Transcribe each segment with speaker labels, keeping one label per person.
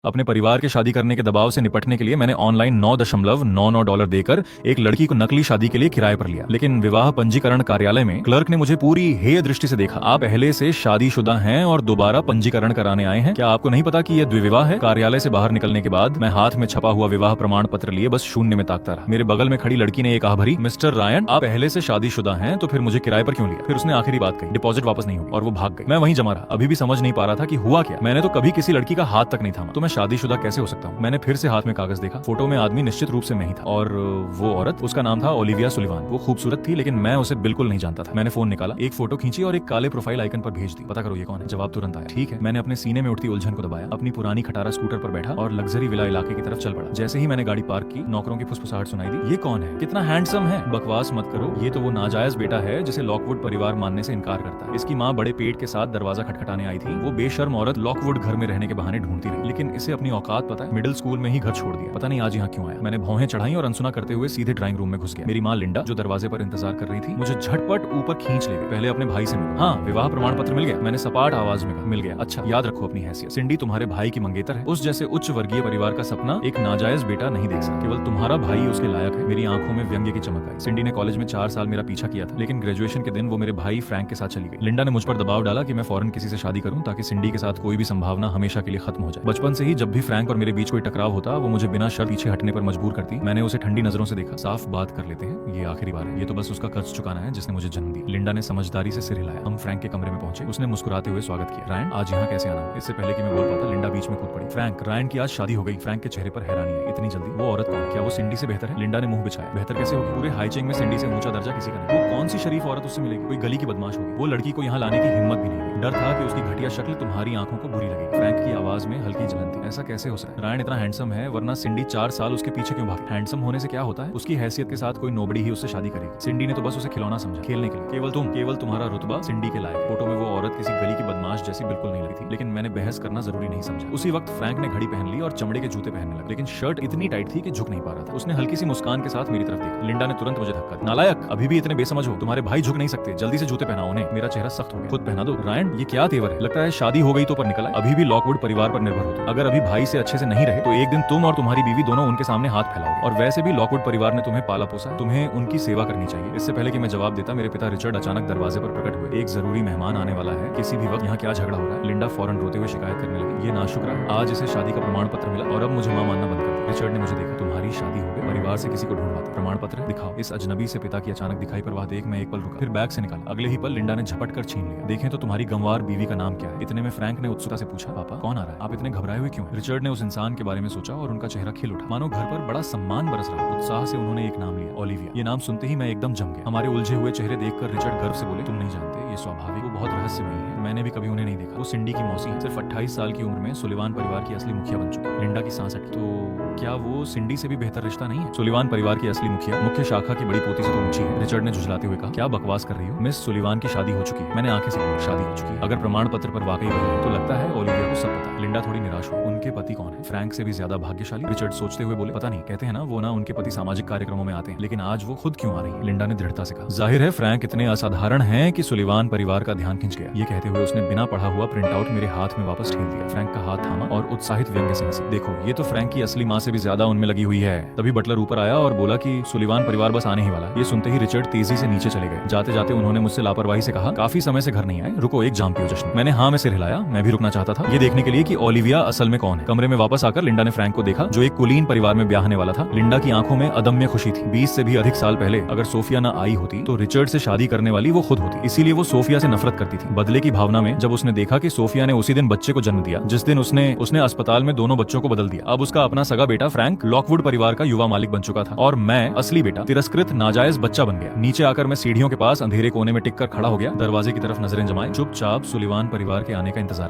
Speaker 1: अपने परिवार के शादी करने के दबाव से निपटने के लिए मैंने ऑनलाइन $9.99 देकर एक लड़की को नकली शादी के लिए किराए पर लिया। लेकिन विवाह पंजीकरण कार्यालय में क्लर्क ने मुझे पूरी हेय दृष्टि से देखा। आप पहले से शादीशुदा हैं और दोबारा पंजीकरण कराने आए हैं, क्या आपको नहीं पता कि यह द्विविवाह है? कार्यालय से बाहर निकलने के बाद मैं हाथ में छपा हुआ विवाह प्रमाण पत्र लिए बस शून्य में ताकता रहा। मेरे बगल में खड़ी लड़की ने एक आह भरी, मिस्टर रायन, आप पहले से शादीशुदा हैं तो फिर मुझे किराए पर क्यों लिया? फिर उसने आखिरी बात कही, डिपॉजिट वापस नहीं होगी, और वो भाग गई। मैं वहीं जमा रहा, अभी भी समझ नहीं पा रहा था कि हुआ क्या। मैंने तो कभी किसी लड़की का हाथ तक नहीं थामा, तो मैं शादीशुदा कैसे हो सकता हूँ? मैंने फिर से हाथ में कागज देखा। फोटो में आदमी निश्चित रूप से मैं ही था, और वो औरत, उसका नाम था ओलिविया सुलिवान। वो खूबसूरत थी लेकिन मैं उसे बिल्कुल नहीं जानता था। मैंने फोन निकाला, एक फोटो खींची और एक काले प्रोफाइल आइकन पर भेज दी। पता करो ये कौन है? जवाब तुरंत आया। ठीक है। मैंने अपने सीने में उठती उलझन को दबाया, अपनी पुरानी खटारा स्कूटर पर बैठा और लग्जरी विला इलाके की तरफ चल पड़ा। जैसे ही मैंने गाड़ी पार्क की, नौकरों की फुसफुसाहट सुनाई दी। ये कौन है? कितना हैंडसम है? बकवास मत करो, ये तो वो नाजायज बेटा है जिसे लॉकवुड परिवार मानने से इनकार करता है। इसकी माँ बड़े पेट के साथ दरवाजा खटखटाने आई थी। वो बेशर्म औरत लॉकवुड घर में रहने के बहाने ढूंढती रही, लेकिन इसे अपनी औकात पता है। मिडिल स्कूल में ही घर छोड़ दिया, पता नहीं आज यहाँ क्यों आया। मैंने भौहें चढ़ाई और अनसुना करते हुए सीधे ड्राइंग रूम में घुस गया। मेरी माँ लिंडा, जो दरवाजे पर इंतजार कर रही थी, मुझे झटपट ऊपर खींच ले गई। पहले अपने भाई से मिला। हाँ, विवाह प्रमाण पत्र मिल गया? मैंने सपाट आवाज में कहा। मिल गया। अच्छा, याद रखो अपनी हैसियत। सिंडी तुम्हारे भाई की मंगेतर है। उस जैसे उच्च वर्गीय परिवार का सपना एक नाजायज बेटा नहीं देख सकता। केवल तुम्हारा भाई उसके लायक है। मेरी आंखों में व्यंग्य की चमक आई। सिंडी ने कॉलेज में 4 साल मेरा पीछा किया था, लेकिन ग्रेजुएशन के दिन वो मेरे भाई फ्रैंक के साथ चली गई। लिंडा ने मुझ पर दबाव डाला कि मैं फौरन किसी से शादी करूं ताकि सिंडी के साथ कोई भी संभावना हमेशा के लिए खत्म हो जाए। बचपन से ही जब भी फ्रैंक और मेरे बीच कोई टकराव होता, वो मुझे बिना शर्त पीछे हटने पर मजबूर करती। मैंने उसे ठंडी नजरों से देखा। साफ बात कर लेते हैं, ये आखिरी बार है। ये तो बस उसका कर्ज चुकाना है जिसने मुझे जन्म दिया। लिंडा ने समझदारी से सिर हिलाया। हम फ्रैंक के कमरे में पहुंचे। उसने मुस्कुराते हुए स्वागत किया। रायन, आज यहाँ कैसे आना हुआ? इससे पहले कि मैं बोल पाता, लिंडा बीच में कूद पड़ी। फ्रैंक, रायन की आज शादी हो गई। फ्रैंक के चेहरे पर हैरानी है। इतनी जल्दी? वो औरत कौन? क्या वो सिंडी से बेहतर है? लिंडा ने मुंह बिछाया। बेहतर कैसे होगी? पूरे हाईचेंग में सिंडी से ऊंचा दर्जा किसी का नहीं। वो कौन सी शरीफ औरत उससे मिलेगी? कोई गली की बदमाश होगी। वो लड़की को यहाँ लाने की हिम्मत भी नहीं हुई। डर था कि उसकी घटिया शक्ल तुम्हारी आंखों को बुरी लगेगी। फ्रैंक की आवाज में हल्की जलन थी। ऐसा कैसे हो सकता है? रायन इतना हैंडसम है, वरना सिंडी 4 साल उसके पीछे क्यों भागी? हैंडसम होने से क्या होता है? उसकी हैसियत के साथ कोई नोबड़ी ही उससे शादी करेगी। सिंडी ने तो बस उसे खिलौना समझा, खेलने के लिए। केवल तुम्हारा रुतबा सिंडी के लायक। फोटो में वो औरत किसी गली की बदमाश जैसी बिल्कुल नहीं लगी थी, लेकिन मैंने बहस करना जरूरी नहीं समझा। उसी वक्त फ्रैंक ने घड़ी पहन ली और चमड़े के जूते पहनने लगा, लेकिन शर्ट इतनी टाइट थी कि झुक नहीं पा रहा था। उसने हल्की सी मुस्कान के साथ मेरी तरफ देखा। लिंडा ने तुरंत मुझे धक्का दिया। नालायक, अभी भी इतने बेसमझ हो? तुम्हारे भाई झुक नहीं सकते, जल्दी से जूते पहनाओ उन्हें। मेरा चेहरा सख्त हो गया। खुद पहना दो। रायन, ये क्या तेवर है? लगता है शादी हो गई तो पर निकला। अभी भी लॉकवुड परिवार पर निर्भर हो तुम। अगर अभी भाई से अच्छे से नहीं रहे तो एक दिन तुम और तुम्हारी बीवी दोनों उनके सामने हाथ फैलाओगे। और वैसे भी लॉकवुड परिवार ने तुम्हें पाला पोसा, तुम्हें उनकी सेवा करनी चाहिए। इससे पहले कि मैं जवाब देता, मेरे पिता रिचर्ड अचानक दरवाजे पर प्रकट हुए। एक जरूरी मेहमान आने वाला है, किसी भी वक्त यहाँ क्या झगड़ा हो रहा है? लिंडा फौरन रोते हुए शिकायत करने लगी। ये नाशुक्रा, आज इसे शादी का प्रमाण पत्र मिला और अब मुझे मां मानना बंद कर दिया। रिचर्ड ने मुझे देखा। तुम्हारी शादी हो गई? परिवार से किसी को ढूंढवाते? प्रमाण पत्र दिखाओ। इस अजनबी से पिता की अचानक दिखाई पर वह देख मैं एक पल रुका, फिर बैग से निकाला। अगले ही पल लिंडा ने झपट कर छीन लिया। देखें तो तुम्हारी गंवार बीवी का नाम क्या है? इतने में फ्रैंक ने उत्सुकता से पूछा। पापा, कौन आ रहा है? आप इतने घबराए हुए क्यों? रिचर्ड ने उस इंसान के बारे में सोचा और उनका चेहरा खिल उठा, मानो घर पर बड़ा सम्मान बरस रहा। उत्साह से उन्होंने एक नाम लिया, ओलिविया। ये नाम सुनते ही मैं एकदम जम गया। हमारे उलझे हुए चेहरे देखकर रिचर्ड गर्व से बोले, तुम नहीं जानते, ये स्वाभाविक, वो बहुत रहस्यमयी है। मैंने भी कभी उन्हें नहीं देखा। वो सिंडी की मौसी है। सिर्फ 28 साल की उम्र में सुलिवान परिवार की असली मुखिया बन चुकी। लिंडा की सांस अटकी। तो क्या वो सिंडी से भी बेहतर रिश्ता नहीं है? सुलिवान परिवार की असली मुखिया मुख्य शाखा की बड़ी पोती से तो ऊंची है। रिचर्ड ने झुझलाते हुए कहा। क्या बकवास कर रही हो? मिस सुलिवान की शादी हो चुकी है। मैंने आंखें से कहा, शादी हो चुकी है? अगर प्रमाण पत्र पर वाकई वही है तो लगता है ओलिविया को सब पता है। लिंडा थोड़ी निराश हुई। उनके पति कौन है? फ्रैंक से भी ज्यादा भाग्यशाली? रिचर्ड सोचते हुए बोले, पता नहीं, कहते हैं ना वो ना उनके पति सामाजिक कार्यक्रमों में आते हैं, लेकिन आज वो खुद क्यों आ रही है? लिंडा ने दृढ़ता से कहा। जाहिर है फ्रैंक इतने असाधारण हैं कि सुलिवान परिवार का ध्यान खिंच गया। ये कहते हुए उसने बिना पढ़ा हुआ प्रिंट आउट मेरे हाथ में वापस ठेल दिया। फ्रैंक का हाथ थामा और उत्साहित व्यंग्य से हंसी। देखो, ये तो फ्रैंक की असली माँ से भी ज्यादा उनमें लगी हुई है। तभी बटलर ऊपर आया और बोला कि सुलिवान परिवार बस आने ही वाला। ये सुनते ही रिचर्ड तेजी से नीचे चले गए। जाते जाते उन्होंने मुझसे लापरवाही से कहा, काफी समय से घर नहीं आए, रुको एक जाम पियो जश्न। मैंने हाँ में सिर हिलाया। मैं भी रुकना चाहता था, ये देखने के लिए कि ओलिविया असल में कौन है। कमरे में वापस आकर लिंडा ने फ्रैंक को देखा, जो एक कुलीन परिवार में ब्याहने वाला था। लिंडा की आंखों में अदम्य खुशी थी। 20 से भी अधिक साल पहले अगर सोफिया न आई होती तो रिचर्ड से शादी करने वाली वो खुद होती। इसीलिए वो सोफिया से नफरत करती थी। बदले की भावना में जब उसने देखा कि सोफिया ने उसी दिन बच्चे को जन्म दिया जिस दिन उसने अस्पताल में दोनों बच्चों को बदल दिया। अब उसका अपना सगा बेटा फ्रैंक लॉकवुड परिवार का युवा मालिक बन चुका था और मैं असली बेटा तिरस्कृत नाजायज बच्चा बन गया। नीचे आकर मैं सीढ़ियों के पास अंधेरे कोने में टिककर खड़ा हो गया। दरवाजे की तरफ नजरें जमाए चुपचाप सुलिवान परिवार के आने का इंतजार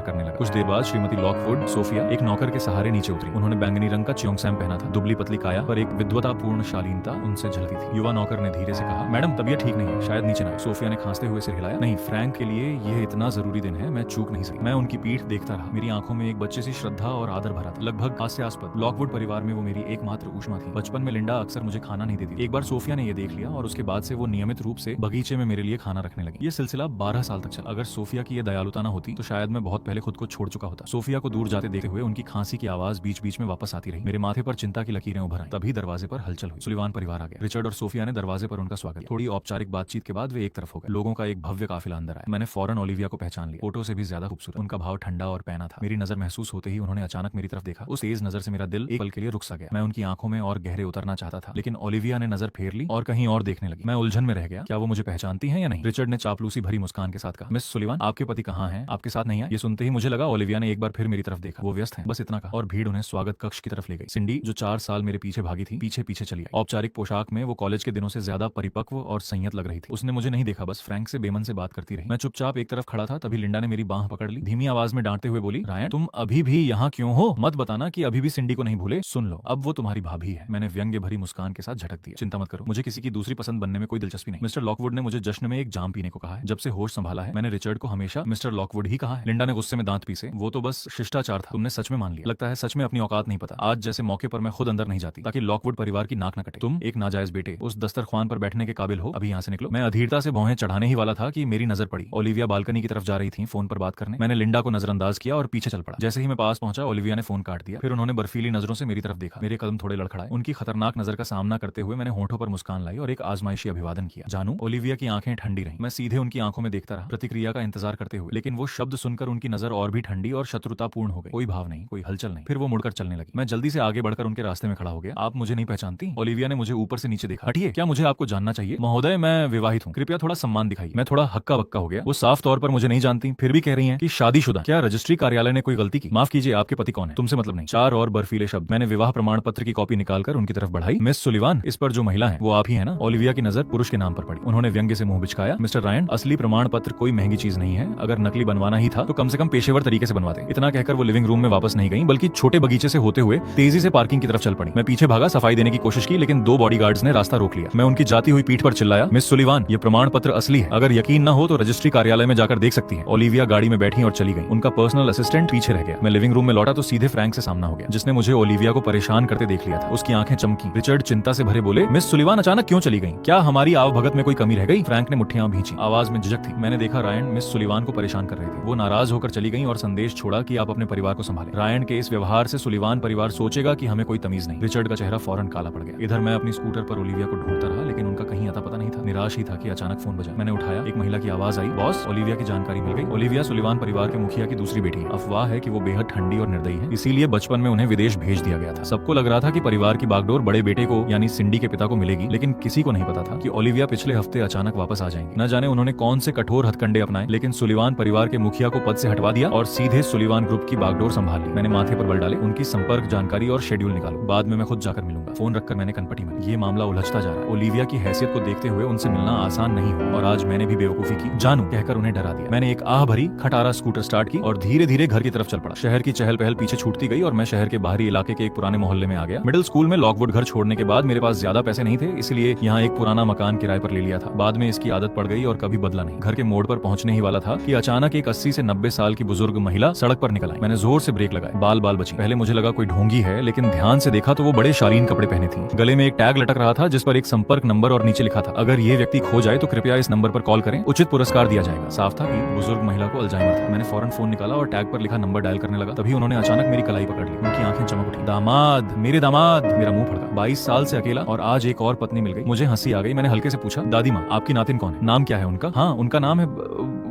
Speaker 1: करने लगा। कुछ देर बाद श्रीमती लॉकवुड सोफिया एक नौकर के सहारे नीचे उतरी। उन्होंने बैंगनी रंग का च्योंगसैम पहना था। दुबली पतली काया पर एक विद्वतापूर्ण शालीनता उनसे झलती थी। युवा नौकर ने धीरे से कहा, मैडम तबीयत ठीक नहीं है, शायद नीचे ना। सोफिया ने खांसते हुए सिर हिलाया। नहीं, फ्रैंक के लिए यह इतना जरूरी दिन है, मैं चूक नहीं सकती। मैं उनकी पीठ देखता रहा। मेरी आंखों में एक बच्चे से श्रद्धा और आदर भरा था, लगभग हास्यास्पद। लॉकवुड परिवार में वो मेरी एकमात्र ऊष्मा थी। बचपन में लिंडा अक्सर मुझे खाना नहीं देती। एक बार सोफिया ने यह देख लिया और उसके बाद से वो नियमित रूप से बगीचे में मेरे लिए खाना रखने लगी। ये सिलसिला 12 साल तक चला। अगर सोफिया की ये दयालुता न होती तो शायद मैं बहुत पहले खुद को छोड़ चुका होता। सोफिया को दूर जाते देखते हुए उनकी खांसी की आवाज बीच बीच में वापस आती रही। मेरे माथे पर चिंता की लकीरें उभर आई। तभी दरवाजे पर हलचल हुई। सुलिवान परिवार आ गया। रिचर्ड और सोफिया ने दरवाजे पर उनका स्वागत किया। थोड़ी औपचारिक बातचीत के बाद वे एक तरफ हो गए। लोगों का एक भव्य काफिला अंदर आया। मैंने फौरन ओलिविया को पहचान लिया। फोटो से भी ज्यादा खूबसूरत। उनका भाव ठंडा और पैना था। मेरी नजर महसूस होते ही उन्होंने अचानक मेरी तरफ देखा। उस तेज नजर से मेरा दिल एक पल के लिए रुक सा गया। मैं उनकी आंखों में और गहरे उतरना चाहता था, लेकिन ओलिविया ने नजर फेर ली और कहीं और देखने लगी। मैं उलझन में रह गया। क्या वो मुझे पहचानती हैं या नहीं? रिचर्ड ने चापलूसी भरी मुस्कान के साथ कहा, मिस सुलिवान, आपके पति कहाँ हैं? आपके साथ नहीं है? ये सुनते ही मुझे लगा ओलिविया ने एक बार फिर मेरी तरफ देखा। वो व्यस्त हैं, बस इतना कहा और भीड़ उन्हें स्वागत कक्ष की तरफ ले गई। सिंडी, जो 4 साल मेरे पीछे भागी थी, पीछे पीछे चली आई। औपचारिक पोशाक में वो कॉलेज के दिनों से ज्यादा परिपक्व और संयत लग रही थी। उसने मुझे नहीं देखा, बस फ्रैंक से बेमन से बात करती रही। मैं चुपचाप एक तरफ खड़ा था। तभी लिंडा ने मेरी बांह पकड़ ली। धीमी आवाज में डांटते हुए बोली, रायन, तुम अभी भी यहाँ क्यों हो? मत बताना कि अभी भी सिंडी को नहीं भूले। सुन लो, अब वो तुम्हारी भाभी है। मैंने व्यंग्य भरी मुस्कान के साथ झटक दिया। चिंता मत करो, मुझे किसी की दूसरी पसंद बनने में कोई दिलचस्पी नहीं। मिस्टर लॉकवुड ने मुझे जश्न में एक जाम पीने को कहा है। जब से होश संभाला है मैंने रिचर्ड को हमेशा मिस्टर लॉकवुड ही कहा है। लिंडा ने गुस्से में दांत पीसे। वो तो बस शिष्टाचार था, तुमने सच में मान लिया। लगता है सच में अपनी औकात नहीं पता। आज जैसे मौके पर मैं खुद अंदर नहीं जाती ताकि लॉकवुड परिवार की नाक न कटे। तुम एक नाजायज बेटे उस दस्तरख्वान पर बैठने के काबिल हो। अभी यहाँ से निकलो। मैं अधीरता से भौहें चढ़ाने ही वाला था कि मेरी नजर पड़ी। ओलिविया बालकनी की तरफ जा रही थी फोन पर बात करने। मैंने लिंडा को नजरअंदाज किया और पीछे चल पड़ा। जैसे ही मैं पास पहुंचा, ओलिविया ने फोन काट दिया। फिर उन्होंने बर्फीली नजरों से मेरी तरफ देखा। मेरे कदम थोड़े लड़खड़ाए। उनकी खतरनाक नजर का सामना करते हुए मैंने होठों पर मुस्कान लाई और एक आजमाइशी अभिवादन किया। जानू, ओलिविया की आंखें ठंडी रहीं। मैं सीधे उनकी आंखों में देखता रहा, प्रतिक्रिया का इंतजार करते हुए। लेकिन वो शब्द सुनकर उनकी नजर और भी ठंडी और शत्रुतापूर्ण हो गई। कोई भाव नहीं, कोई हलचल नहीं। फिर वो मुड़कर चलने लगी। मैं जल्दी से आगे बढ़कर उनके रास्ते में खड़ा हो गया। आप मुझे नहीं पहचानती? ओलिविया ने मुझे ऊपर से नीचे देखा। हटिए, क्या मुझे आपको जानना चाहिए? महोदय, मैं विवाहित हूँ, कृपया थोड़ा सम्मान दिखाइए। मैं थोड़ा हक्का बक्का हो गया। वो साफ तौर पर मुझे नहीं जानती, फिर भी कह रही हैं कि शादीशुदा। क्या रजिस्ट्री कार्यालय ने कोई गलती की? माफ कीजिए, आपके पति कौन है? तुमसे मतलब नहीं। 4 और बर्फीले शब्द। मैंने विवाह प्रमाण पत्र की कॉपी निकालकर उनकी तरफ बढ़ाई। मिस सुलिवान, इस पर जो महिला है वो आप ही है ना? ओलिविया की नजर पुरुष के नाम पर पड़ी। उन्होंने व्यंग्य से मुंह बिचकाया। मिस्टर रायन, असली प्रमाण पत्र कोई महंगी चीज नहीं है। अगर नकली बनवाना ही था तो कम से कम पेशेवर तरीके से बनवाते। इतना कहकर वो लिविंग रूम में वापस नहीं गई, बल्कि छोटे बगीचे से होते हुए तेजी से पार्किंग की तरफ चल पड़ी। मैं पीछे भागा, सफाई देने की कोशिश की, लेकिन 2 बॉडीगार्ड्स ने रास्ता रोक लिया। मैं उनकी जाती हुई पीठ पर चिल्लाया, मिस सुलिवान, ये प्रमाण पत्र असली है। अगर यकीन न हो तो रजिस्ट्री कार्यालय में जाकर देख सकती है। ओलिविया गाड़ी में बैठी और चली गई। उनका पर्सनल असिस्टेंट पीछे रह गया। मैं लिविंग रूम में लौटा तो सीधे फ्रैंक से सामना हो गया, जिसने मुझे ओलिविया को परेशान करते देख लिया था। उसकी आंखें चमकी। रिचर्ड चिंता से भरे बोले, मिस सुलिवान अचानक क्यों चली गई? क्या हमारी आवभगत में कोई कमी रह गई? फ्रैंक ने मुट्ठियां भींची। आवाज में झिझक थी। मैंने देखा रायन मिस सुलिवान को परेशान कर रहे थे। वो नाराज होकर चली गई और संदेश छोड़ा कि आप अपने परिवार को संभालें। रायन के इस व्यवहार से सुलिवान परिवार सोचेगा कि हमें कोई तमीज नहीं। रिचर्ड का चेहरा फौरन काला पड़ गया। इधर मैं अपनी स्कूटर पर ओलिविया को ढूंढता रहा, लेकिन उनका कहीं अता पता नहीं था। निराश ही था कि अचानक फोन बजा। मैंने उठाया। एक महिला की आवाज आई, बॉस, ओलिविया की जानकारी मिल गई। ओलिविया सुलिवान परिवार के मुखिया की दूसरी बेटी है। अफवाह है कि वो बेहद ठंडी और निर्दयी है, इसीलिए बचपन में उन्हें विदेश भेज दिया गया था। सबको लग रहा था कि परिवार की बागडोर बड़े बेटे को यानी सिंडी के पिता को मिलेगी, लेकिन किसी को नहीं पता था कि ओलिविया पिछले हफ्ते अचानक वापस आ जाएंगी। न जाने उन्होंने कौन से कठोर हथकंडे अपनाए, लेकिन सुलिवान परिवार के मुखिया को पद से हटवा दिया और सीधे सुलिवान ग्रुप की बागडोर संभाल ली। मैंने माथे पर बल डाले, उनकी संपर्क जानकारी और शेड्यूल निकालो, बाद में मैं खुद जाकर मिलूंगा। फोन रखकर मैंने कनपटी में, ये मामला उलझता जा रहा है। ओलिविया की हैसियत को देखते हुए उनसे मिलना आसान नहीं हो, और आज मैंने भी बेवकूफी की, जानू कहकर उन्हें डरा दिया। मैंने एक आह भरी खटारा स्कूटर स्टार्ट की और धीरे धीरे घर की तरफ चल पड़ा। शहर की चहल पहल पीछे छूटती गई और मैं शहर के बाहरी इलाके के एक पुराने मोहल्ले में आ गया। मिडिल स्कूल में लॉकवुड घर छोड़ने के बाद मेरे पास ज्यादा पैसे नहीं थे, इसलिए यहाँ एक पुराना मकान किराए पर ले लिया था। बाद में इसकी आदत पड़ गई और कभी बदला नहीं। घर के मोड़ पर पहुंचने ही वाला था कि अचानक एक 80 से 90 साल की बुजुर्ग महिला सड़क पर निकल आई। मैंने जोर से ब्रेक लगाए, बाल बाल बची। पहले मुझे लगा कोई ढोंगी है, लेकिन ध्यान से देखा तो वो बड़े शालीन कपड़े पहने थी। गले में एक टैग लटक रहा था जिस पर एक संपर्क नंबर और नीचे लिखा था, अगर ये व्यक्ति खो जाए तो कृपया इस नंबर पर कॉल करें, उचित पुरस्कार दिया जाएगा। साफ था कि बुजुर्ग महिला को अल्जाइमर था। मैंने फौरन फोन निकाला और टैग पर लिखा नंबर डायल करने लगा। तभी उन्होंने अचानक मेरी कलाई पकड़ ली। उनकी आंखें चमक उठी। दामाद, मेरे दामाद। मेरा मुंह फड़का। 22 साल से अकेला और आज एक और पत्नी मिल गई। मुझे हंसी आ गई। मैंने हल्के से पूछा, दादी माँ, आपकी नातिन कौन है? नाम क्या है उनका? हाँ, उनका नाम है।